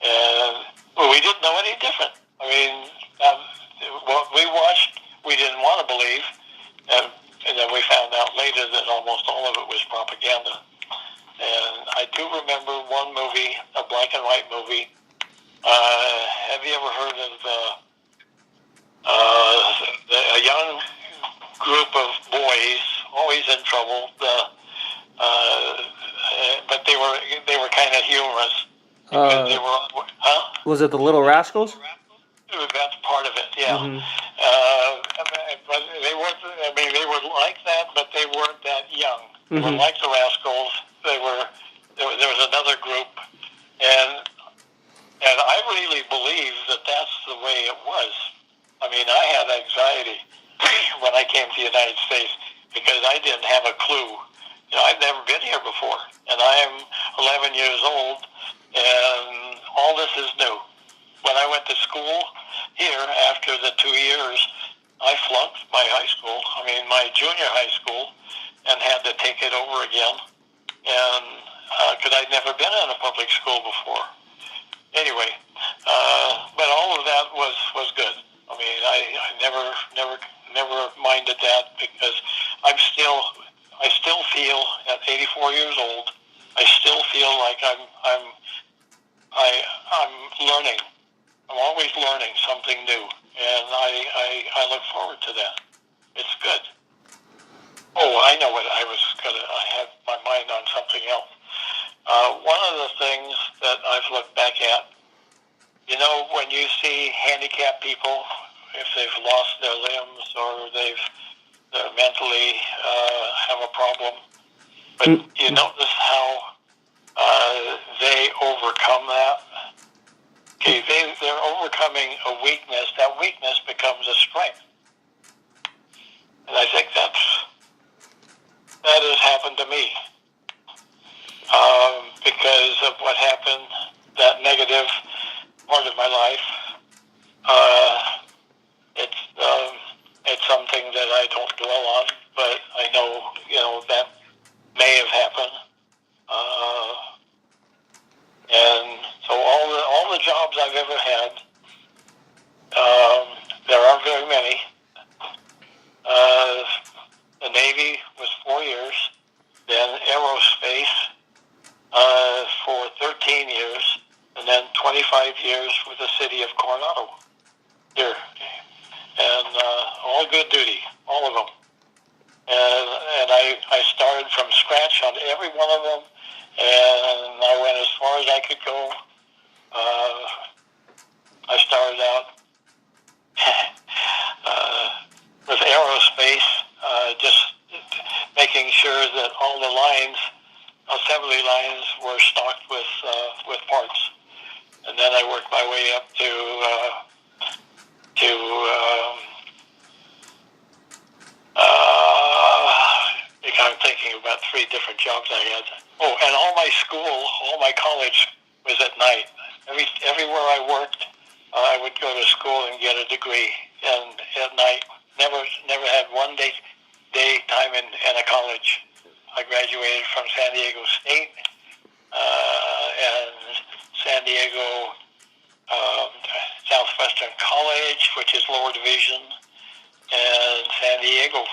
And we didn't know any different. I mean, what we watched, we didn't want to believe, and then we found out later that almost all of it was propaganda. And I do remember one movie, a black and white movie. Have you ever heard of a young group of boys, always in trouble, but they were kind of humorous because they were, Was it the Little Rascals? That's part of it, yeah. Mm-hmm. But they weren't. I mean, they were like that, but they weren't that young. They Mm-hmm. were like the Rascals. They were. There was another group, and I really believe that that's the way it was. I mean, I had anxiety when I came to the United States because I didn't have a clue. I'd never been here before, and I'm 11 years old, and all this is new. When I went to school here, after the 2 years, I flunked my high school. I mean, my junior high school, and had to take it over again, and because I'd never been in a public school before. Anyway, but all of that was good. I mean, I never minded that because I still feel at 84 years old, I still feel like I'm learning. I'm always learning something new, and I look forward to that. It's good. Oh, I know what I had my mind on something else. One of the things that I've looked back at, when you see handicapped people, if they've lost their limbs or they're mentally have a problem, but you notice how they overcome that. Okay, they're overcoming a weakness. That weakness becomes a strength, and I think that has happened to me. Because of what happened, that negative part of my life, it's something that I don't dwell on, but I know, that may have happened. And so all the jobs I've ever had, there aren't very many. The Navy was 4 years, then aerospace for 13 years, and then 25 years with the city of Coronado here. And all good duty, all of them. And I started from scratch on every one of them, and I went as far as I could go. I started out with aerospace, just making sure that all the lines, assembly lines, were stocked with parts, and then I worked my way up to I'm thinking about 3 different jobs I had. Oh, and all my college was at night. Everywhere I worked, I would go to school and get a degree, and at night, never had one day time in a college. I graduated from San Diego State and San Diego Southwestern which is lower division, and San Diego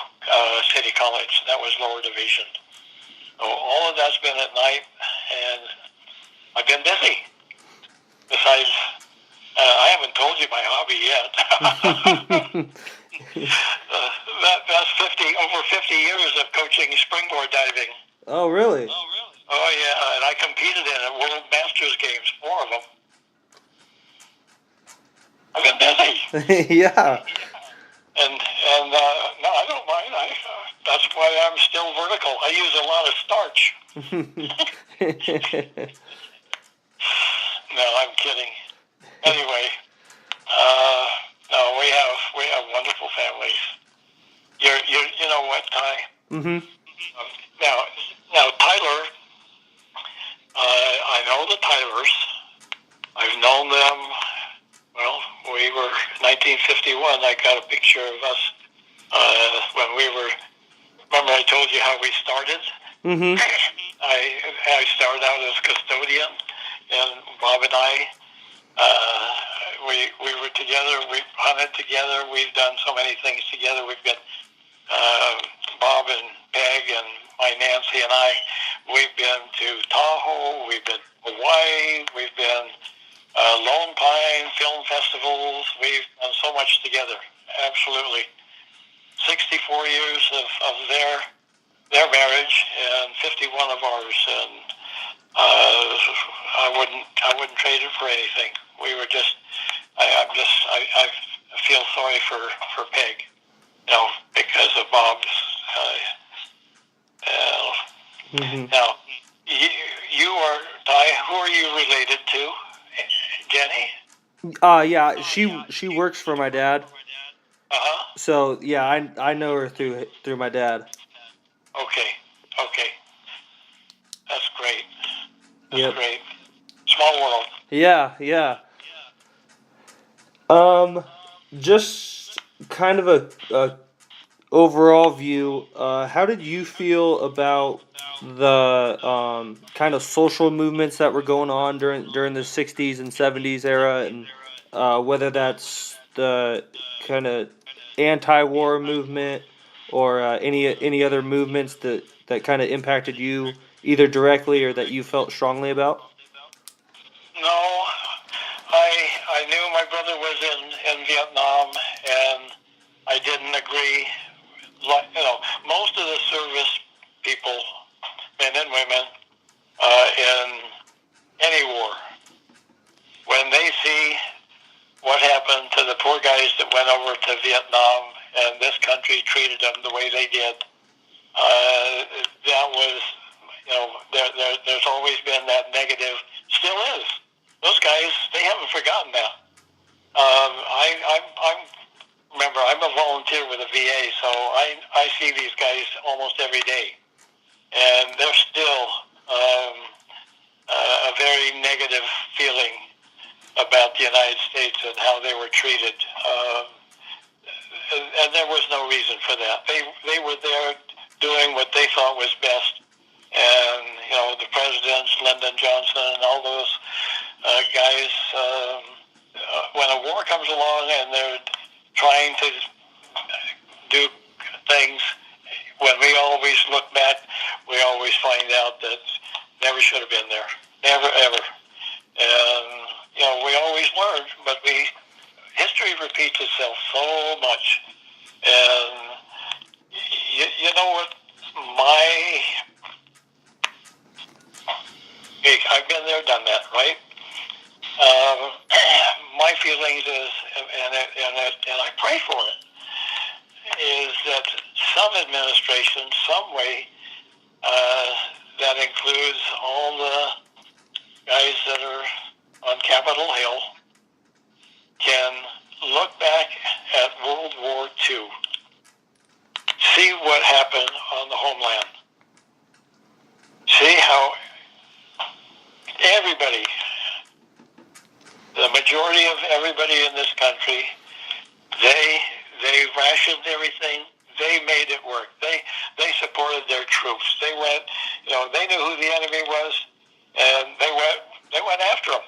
City College, that was lower division. So all of that's been at night, and I've been busy. Besides, I haven't told you my hobby yet. That's over 50 years of coaching springboard diving. Oh, really? Oh, yeah, and I competed in it, World Masters games, 4 of them. I've been busy. Yeah. And no, I don't mind. That's why I'm still vertical. I use a lot of starch. No, I'm kidding. Anyway, no, we have wonderful families. You know what, Ty? Mm-hmm. Now Tyler, I know the Tylers. I've known them. Well, we were 1951. I got a picture of us when we were. Remember, I told you how we started. Mm-hmm. I started out as custodian, and Bob and I, we were together. We hunted together. We've done so many things together. We've got Bob and Peg and my Nancy and I. We've been to Tahoe. We've been to Hawaii. We've been Lone Pine film festivals. We've done so much together. Absolutely. 64 years of their marriage and 51 of ours, and I wouldn't trade it for anything. We were just I feel sorry for Peg, because of Bob's. Mm-hmm. Now you are Ty. Who are you related to? Jenny? Yeah, she works for my dad. Uh-huh. So yeah, I know her through my dad. Okay. That's great. Yep. Great. Small world. Yeah. Just kind of a overall view. How did you feel about the kind of social movements that were going on during the '60s and '70s era, and whether that's the kind of anti-war movement or any other movements that kind of impacted you either directly or that you felt strongly about? No, I knew my brother was in Vietnam, and I didn't agree. Most of the service people, men and women, in any war, when they see what happened to the poor guys that went over to Vietnam and this country treated them the way they did, that was, there's always been that negative, still is. Those guys, they haven't forgotten that. Remember, I'm a volunteer with the VA, so I see these guys almost every day, and they're still a very negative feeling about the United States and how they were treated, and there was no reason for that. They were there doing what they thought was best, and the presidents, Lyndon Johnson, and all those guys. When a war comes along and they're trying to do things, when we always look back, we always find out that never should have been there, never ever. And we always learn, but history repeats itself so much. And you know what? I've been there, done that, right? My feelings is, and I pray for it, is that some administration, some way, that includes all the guys that are on Capitol Hill, can look back at World War II, see what happened on the homeland, see how everybody, the majority of everybody in this country, they rationed everything. They made it work. They supported their troops. They went, they knew who the enemy was, and they went after them.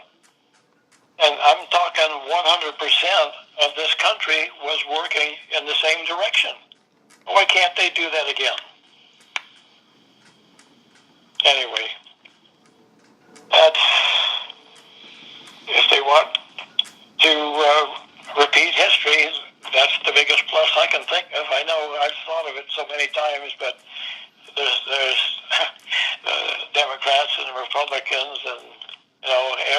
And I'm talking 100% of this country direction. Why can't they do that again? Anyway, that's, if they want to repeat history, that's the biggest plus I can think of. I know I've thought of it so many times, but there's Democrats and Republicans, and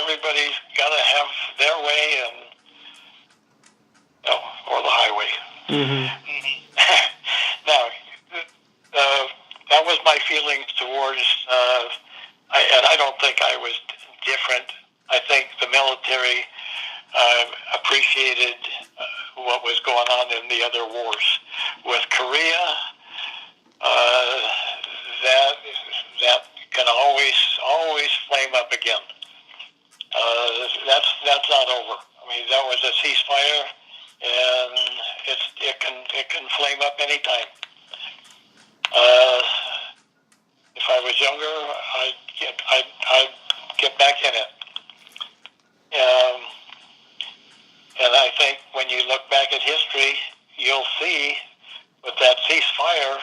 everybody's got to have their way, and or the highway. Mm-hmm. Now, that was my feelings towards, and I don't think I was different. I think the military appreciated what was going on in the other wars. With Korea, that can always flame up again. That's not over. I mean, that was a ceasefire, and it can flame up anytime. If I was younger, I'd get back in it. And I think when you look back at history, you'll see with that ceasefire,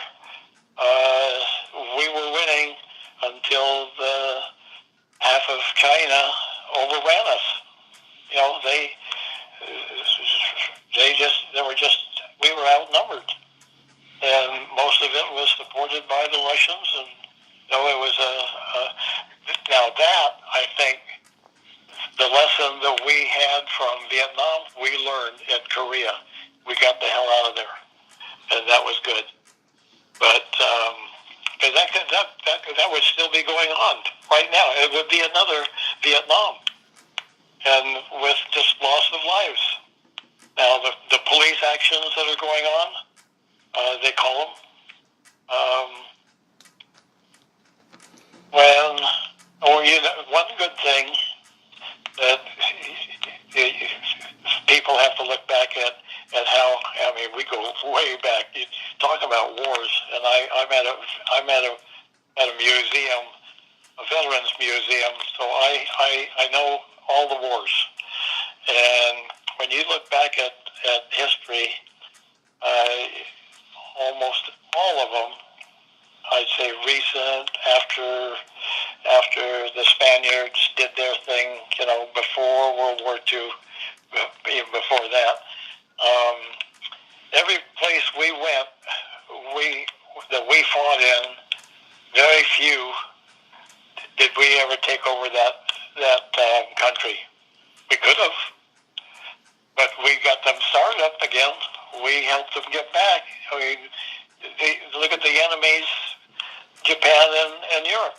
we were winning until the half of China overran us. We were outnumbered, and most of it was supported by the Russians, and it was now that, I think, the lesson that we had from Vietnam, we learned at Korea. We got the hell out of there, and that was good. But because that would still be going on right now. It would be another Vietnam, and with just loss of lives. Now the police actions that are going on, they call them. One good thing that people have to look back at how, I mean, we go way back. You talk about wars, and I'm at a museum, a veterans museum, so I know all the wars. And when you look back at history, almost all of them, I'd say recent, after the Spaniards did their thing, before World War II, even before that, every place we went, that we fought in, very few did we ever take over that country. We could have, but we got them started up again. We helped them get back. I mean, look at the enemies, Japan and Europe.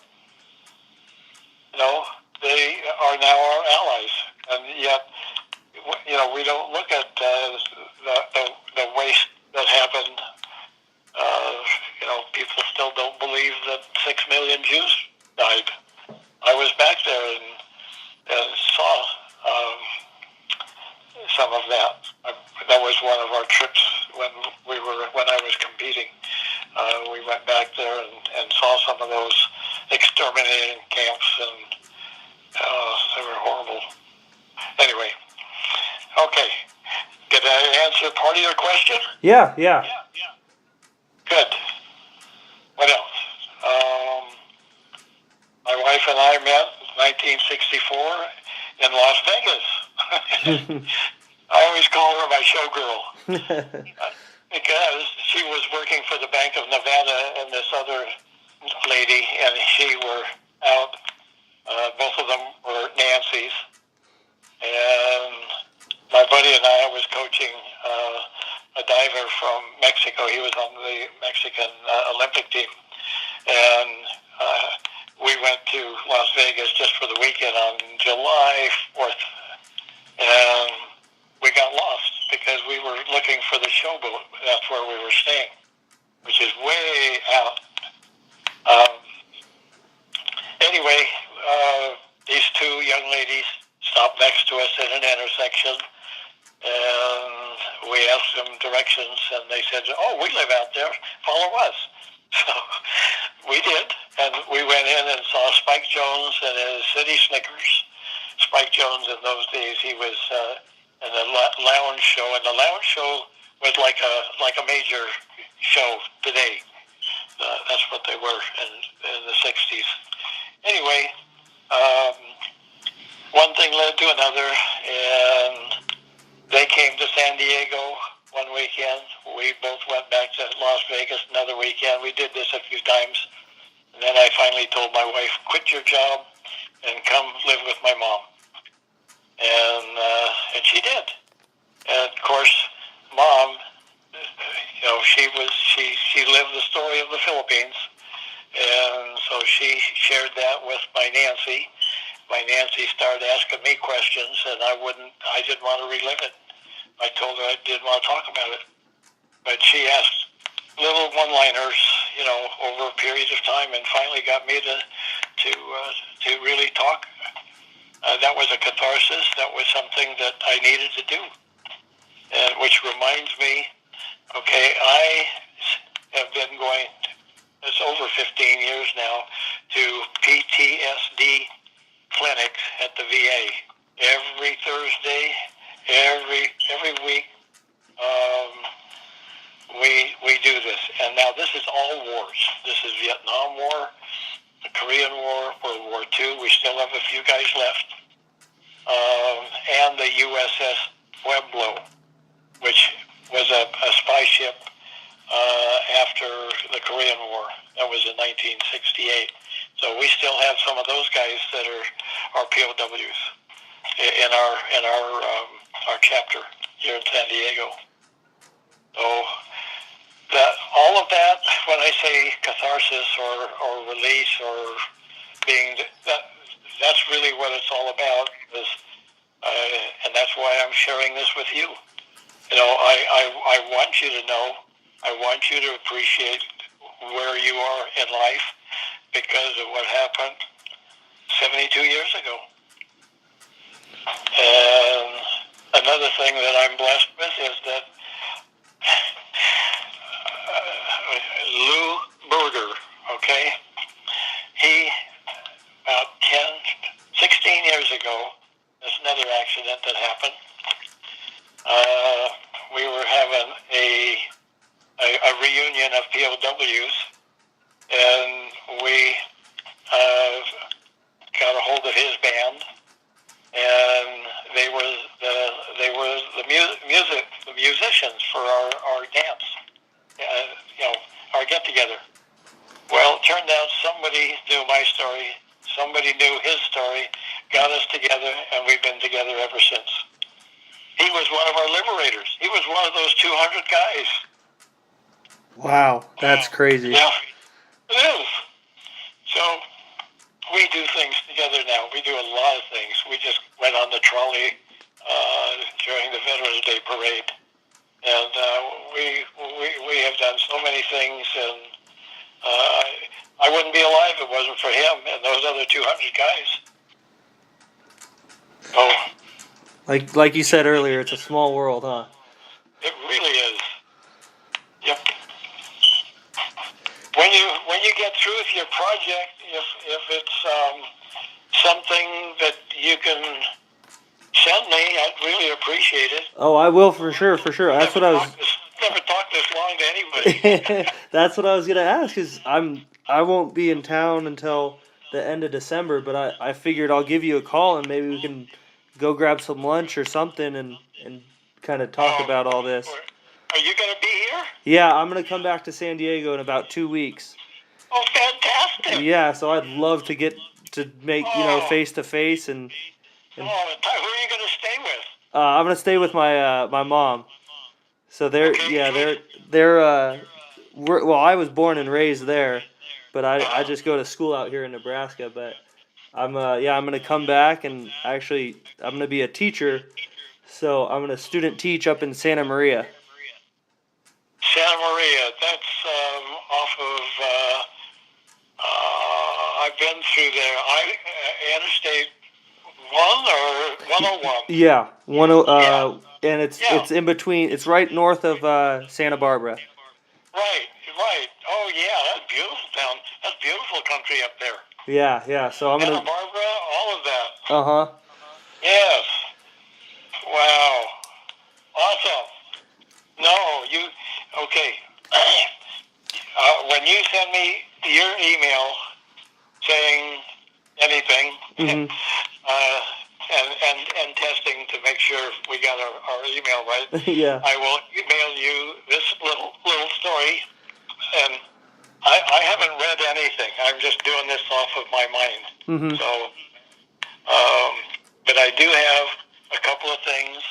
They are now our allies, and yet, we don't look at the waste that happened. People still don't believe that 6 million Jews died. I was back there and saw some of that. That was one of our trips when I was competing. We went back there and saw some of those exterminating camps, and they were horrible. Anyway, okay. Did I answer part of your question? Yeah. Good. What else? My wife and I met in 1964 in Las Vegas. I always call her my showgirl because she was working for the Bank of Nevada and this other lady, and she were out. Both of them were Nancy's, and my buddy and I was coaching a diver from Mexico. He was on the Mexican Olympic team, and we went to Las Vegas just for the weekend on July 4th, and we got lost because we were looking for the showboat. That's where we were staying, which is way out. Anyway, these two young ladies stopped next to us at an intersection, and we asked them directions, and they said, "Oh, we live out there. Follow us." So we did, and we went in and saw Spike Jones and his City Snickers. Spike Jones, in those days, he was in the lounge show, and the lounge show was like a major show today. That's what they were in the 60s. Anyway, one thing led to another, and they came to San Diego one weekend. We both went back to Las Vegas another weekend. We did this a few times. And then I finally told my wife, quit your job and come live with my mom. And she did. And of course, Mom, she lived the story of the Philippines. And so she shared that with my Nancy. My Nancy started asking me questions, and I didn't want to relive it. I told her I didn't want to talk about it. But she asked little one-liners, over a period of time, and finally got me to really talk. That was a catharsis. That was something that I needed to do. And which reminds me, okay, I have been going, it's over 15 years now, to PTSD clinics at the VA. Every Thursday, every week, we do this. And now this is all wars. This is Vietnam War, the Korean War, World War II. We still have a few guys left. And the USS Pueblo, which was a spy ship after the Korean War. That was in 1968. So we still have some of those guys that are POWs in our chapter here in San Diego. So all of that, when I say catharsis or release or being that's really what it's all about. And that's why I'm sharing this with you. I want you to know. I want you to appreciate where you are in life because of what happened 72 years ago. And another thing that I'm blessed with is that Lou Berger, okay, he, about 16 years ago, there's another accident that happened. We were having a reunion of POWs, and we got a hold of his band, and they were the musicians for our dance, our get together. Well, it turned out somebody knew my story, somebody knew his story, got us together, and we've been together ever since. He was one of our liberators. He was one of those 200 guys. Wow, that's crazy. Yeah, it is. So we do things together now. We do a lot of things. We just went on the trolley during the Veterans Day parade, and we have done so many things. And I wouldn't be alive if it wasn't for him and those other 200 guys. Oh, like you said earlier, it's a small world, huh? it really is. Yep. When you get through with your project, if it's something that you can send me, I'd really appreciate it. Oh, I will for sure. That's what I was. Never talked this long to anybody. That's what I was gonna ask. Is I won't be in town until the end of December, but I figured I'll give you a call and maybe we can go grab some lunch or something and kind of talk about all this. Are you going to be here? Yeah, I'm going to come back to San Diego in about 2 weeks. Oh, fantastic. Yeah, so I'd love to get to make, face to face and who are you going to stay with? I'm going to stay with my my mom. So they're I was born and raised there, but I just go to school out here in Nebraska, but I'm going to come back and actually I'm going to be a teacher. So I'm going to student teach up in Santa Maria. Santa Maria, that's off of, I've been through there. Interstate 1 or 101? Yeah, and it's in between, it's right north of Santa Barbara. Right. Oh, yeah, that's beautiful town. That's beautiful country up there. Yeah, so I'm going to... Santa Barbara, all of that. Uh-huh. Yes. Wow. Awesome. No, Okay. When you send me your email saying anything, Mm-hmm. and testing to make sure we got our email right, Yeah. I will email you this little story. And I haven't read anything. I'm just doing this off of my mind. Mm-hmm. So, but I do have a couple of things,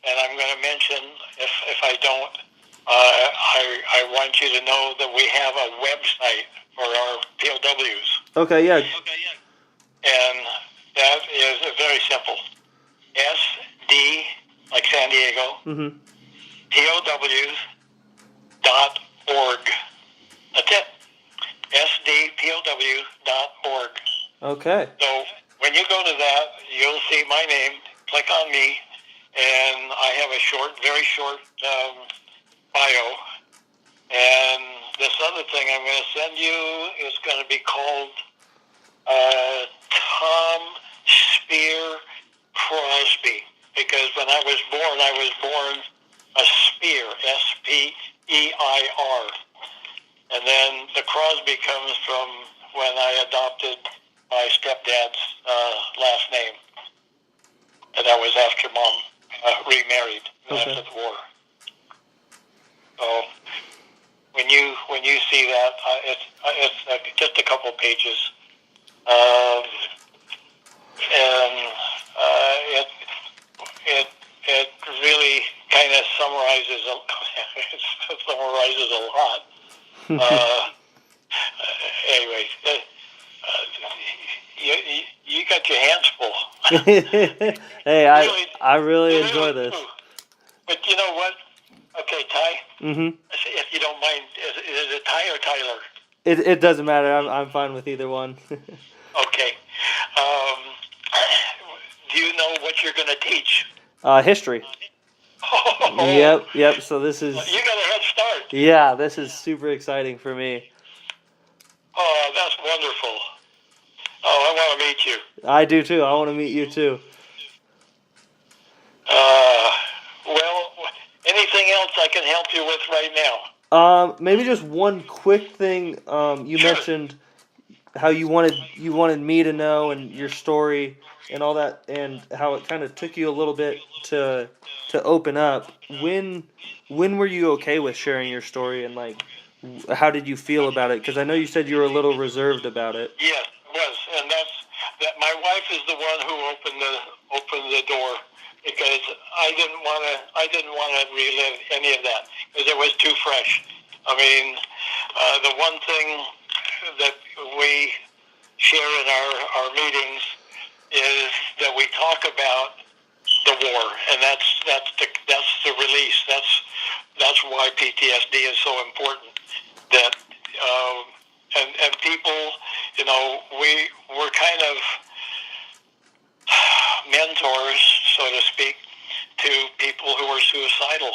and I'm going to mention if I don't. I want you to know that we have a website for our POWs. Okay, yeah. And that is very simple. SD, like San Diego, Mm-hmm. POWs.org. That's it. SDPOW.org. Okay. So when you go to that, you'll see my name. Click on me, and I have a very short bio. And this other thing I'm going to send you is going to be called Tom Spear Crosby, because when I was born a Spear, Speir. And then the Crosby comes from when I adopted my stepdad's last name. And that was after Mom remarried after the war. So when you see that, it's just a couple pages, and it really kind of summarizes a lot. Anyway, you got your hands full. Hey, I really enjoy this. But you know what? Okay, Ty. Mm-hmm. If you don't mind, is it Ty or Tyler? It doesn't matter. I'm fine with either one. Okay. Do you know what you're going to teach? History. Oh, Yep. So this is. You got a head start. Yeah, this is super exciting for me. Oh, that's wonderful. Oh, I want to meet you. I do too. I want to meet you too. Well, anything else I can help you with right now? Maybe just one quick thing. You Sure. mentioned how you wanted me to know and your story and all that, and how it kind of took you a little bit to open up. When were you okay with sharing your story, and like how did you feel about it? Because I know you said you were a little reserved about it. Yes, it was, and that. My wife is the one who opened the door, because I didn't want to relive any of that, because it was too fresh. I mean, the one thing that we share in our meetings is that we talk about the war, and that's the release. That's why PTSD is so important. That and people, we're kind of mentors, so to speak, to people who are suicidal.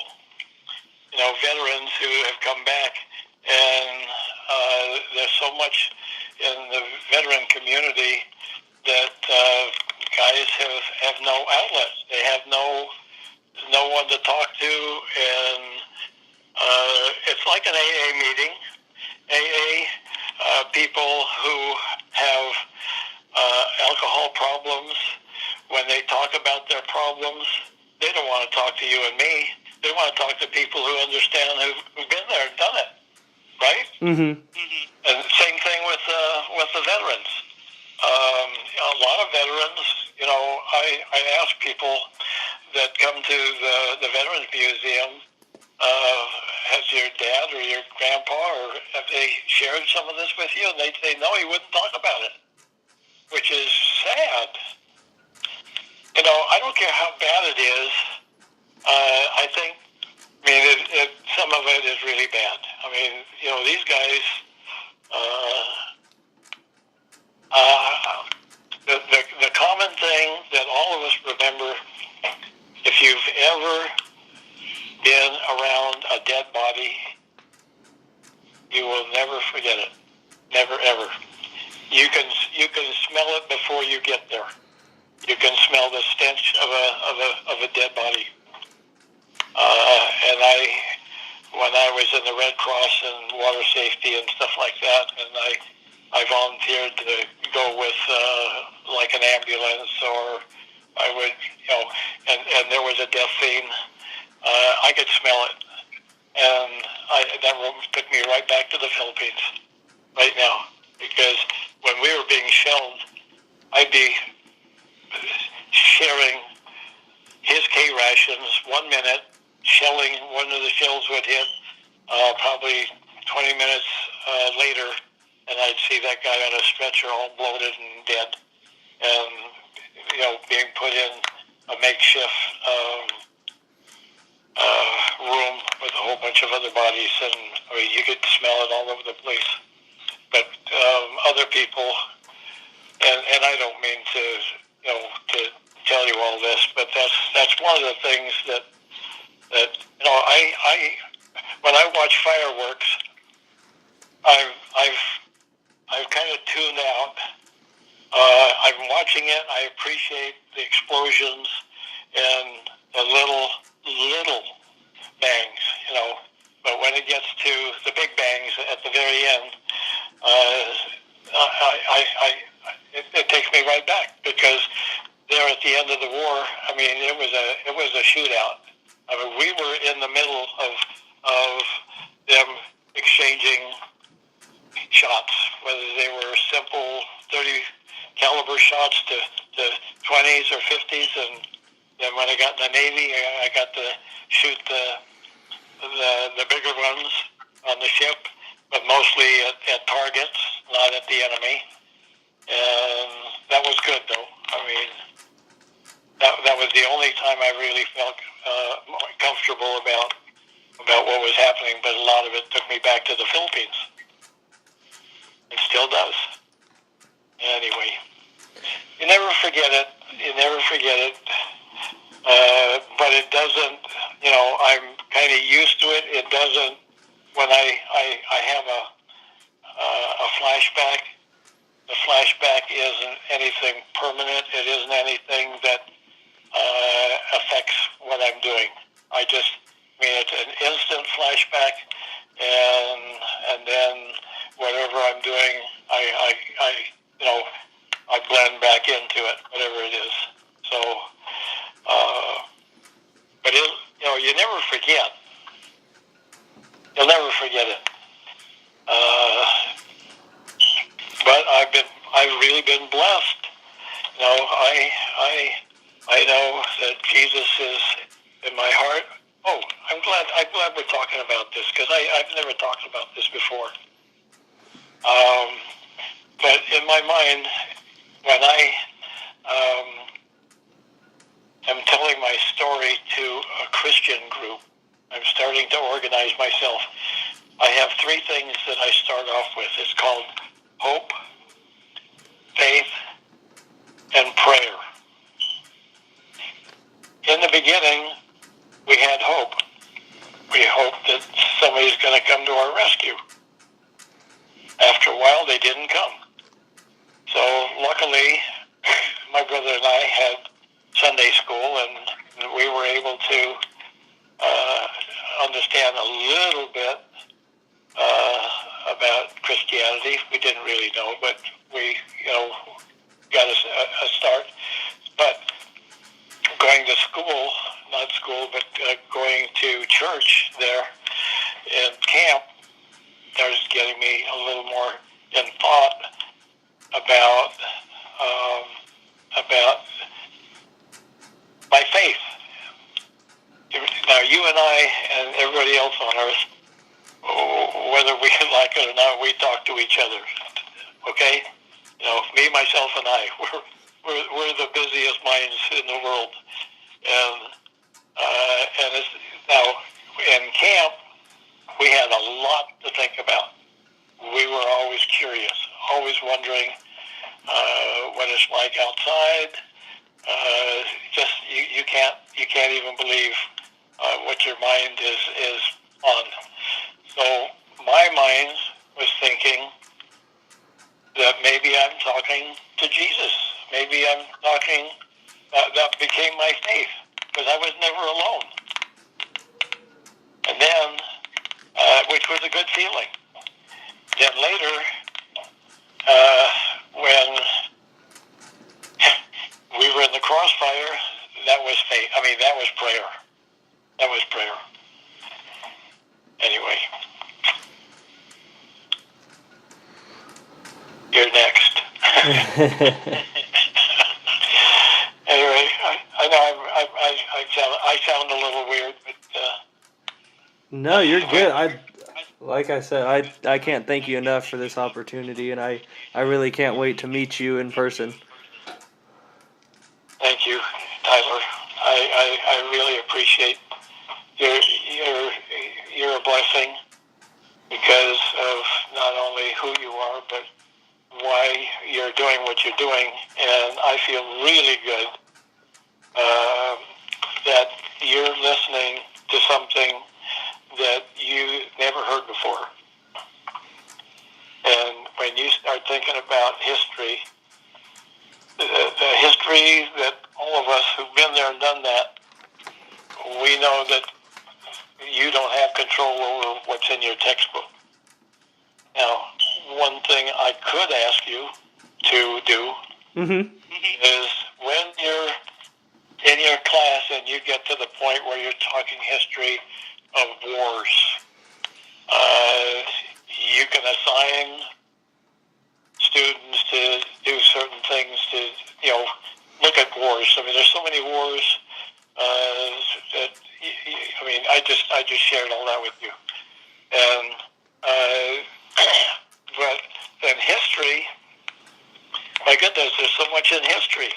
Veterans who have come back, and there's so much in the veteran community that guys have no outlets. They have no one to talk to, and it's like an AA meeting. AA people who have alcohol problems, when they talk about their problems, they don't want to talk to you and me. They want to talk to people who understand, who've been there and done it, right? Mm-hmm. And same thing with the veterans. A lot of veterans, I ask people that come to the Veterans Museum, has your dad or your grandpa, or have they shared some of this with you? And they'd say, no, he wouldn't talk about it, which is sad. I don't care how bad it is. Some of it is really bad. I mean, these guys, the common thing that all of us remember, if you've ever been around a dead body, you will never forget it. Never, ever. You can smell it before you get there. You can smell the stench of a dead body. And when I was in the Red Cross and water safety and stuff like that, and I volunteered to go with like an ambulance, or I would, and there was a death scene. I could smell it, and that took me right back to the Philippines right now, because when we were being shelled, I'd be sharing his K rations 1 minute, shelling, one of the shells would hit probably 20 minutes later, and I'd see that guy on a stretcher all bloated and dead, and being put in a makeshift room with a whole bunch of other bodies, and I mean, you could smell it all over the place. But other people, and I don't mean to tell you all this, but that's one of the things that I when I watch fireworks, I've kind of tuned out. I'm watching it. I appreciate the explosions and the little bangs, But when it gets to the big bangs at the very end, it takes me right back, because there at the end of the war, I mean, it was a shootout. I mean, we were in the middle of them exchanging shots, whether they were simple 30 caliber shots to 20s or 50s, and then when I got in the Navy, I got to shoot the bigger ones on the ship, but mostly at targets, not at the enemy. And that was good, though. I mean, that was the only time I really felt comfortable about what was happening, but a lot of it took me back to the Philippines. It still does. Anyway, you never forget it. You never forget it. But it doesn't, I'm kind of used to it. It doesn't, when I have a flashback, the flashback isn't anything permanent. It isn't anything that affects what I'm doing. It's an instant flashback, and then whatever I'm doing, I blend back into it, whatever it is. So, but you never forget. You'll never forget it. But I've really been blessed. I know that Jesus is in my heart. Oh, I'm glad we're talking about this, because I've never talked about this before. But in my mind, when I am telling my story to a Christian group, I'm starting to organize myself. I have 3 things that I start off with. It's called hope, faith, and prayer. In the beginning, we had hope. We hoped that somebody's going to come to our rescue. After a while, they didn't come. So luckily, my brother and I had Sunday school, and we were able to understand a little bit about Christianity. We didn't really know, but we, got a start. But going to school, not school, but going to church there in camp, that was getting me a little more in thought about my faith. Now, you and I and everybody else on earth, whether we like it or not, we talk to each other. Okay, me, myself, and I, we're the busiest minds in the world, and it's, now in camp we had a lot to think about. We were always curious, always wondering what it's like outside. Just you can't even believe what your mind is on. So my mind was thinking that maybe I'm talking to Jesus. Maybe I'm talking. That became my faith, because I was never alone. And then which was a good feeling. Then later, when we were in the crossfire, that was faith. I mean, that was prayer. That was prayer. Anyway, you're next. Anyway, I know I sound a little weird, but No, you're good. Like I said, I can't thank you enough for this opportunity, and I really can't wait to meet you in person. thank you, Tyler. I really appreciate you're a blessing because of not only who you are, but why you're doing what you're doing, and I feel really good that you're listening to something that you never heard before. And when you start thinking about history, the history that all of us who've been there and done that, we know that you don't have control over what's in your textbook. Now, one thing I could ask you to do is when you're in your class and you get to the point where you're talking history of wars, you can assign students to do certain things to, look at wars. I mean, there's so many wars that, I just shared all that with you. And, but in history, my goodness, there's so much in history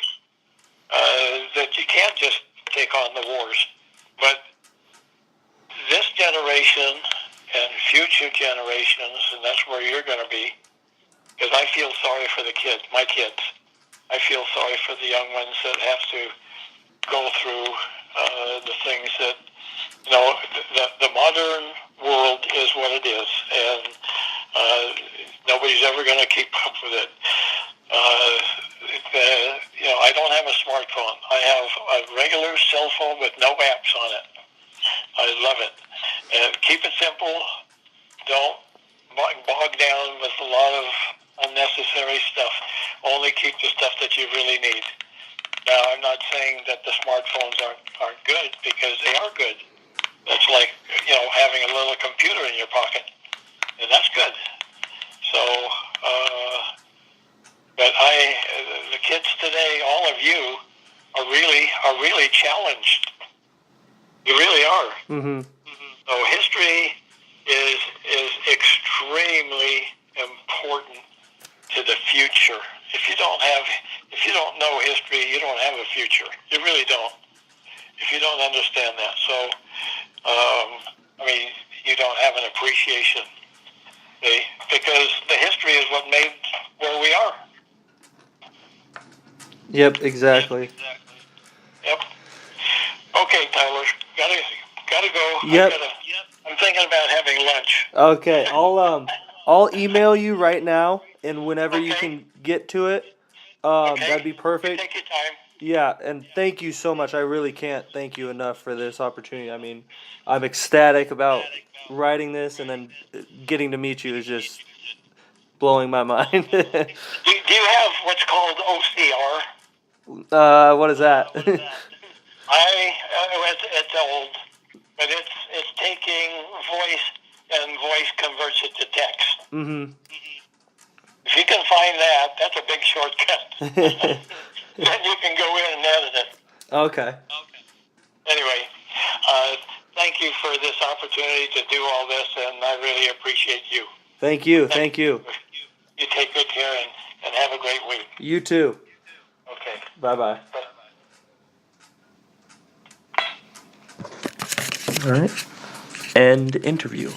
that you can't just take on the wars. But this generation and future generations, and that's where you're going to be, because I feel sorry for the kids, my kids. I feel sorry for the young ones that have to go through the things that, the modern world is what it is, and nobody's ever going to keep up with it. I don't have a smartphone. I have a regular cell phone with no apps on it. I love it. And keep it simple. Don't bog down with a lot of unnecessary stuff. Only keep the stuff that you really need. Now, I'm not saying that the smartphones aren't good, because they are good. That's like, having a little computer in your pocket. And that's good. So, but the kids today, all of you, are really challenged. You really are. So history is extremely important to the future. If you don't know history, you don't have a future. You really don't. If you don't understand that, so you don't have an appreciation. Because the history is what made where we are. Yep, exactly. Yep. Okay, Tyler, gotta go. Yep. I'm thinking about having lunch. Okay, I'll email you right now, and whenever you can get to it, that'd be perfect. Take your time. Yeah, and thank you so much. I really can't thank you enough for this opportunity. I mean, I'm ecstatic about writing this, and then getting to meet you is just blowing my mind. Do you have what's called OCR? What is that? It's old, but it's taking voice and voice converts it to text. If you can find that, that's a big shortcut. Then you can go in and edit it. Okay. Anyway, thank you for this opportunity to do all this, and I really appreciate you. Thank you. Thank you. You take good care and have a great week. You too. Okay. Bye-bye. All right. End interview.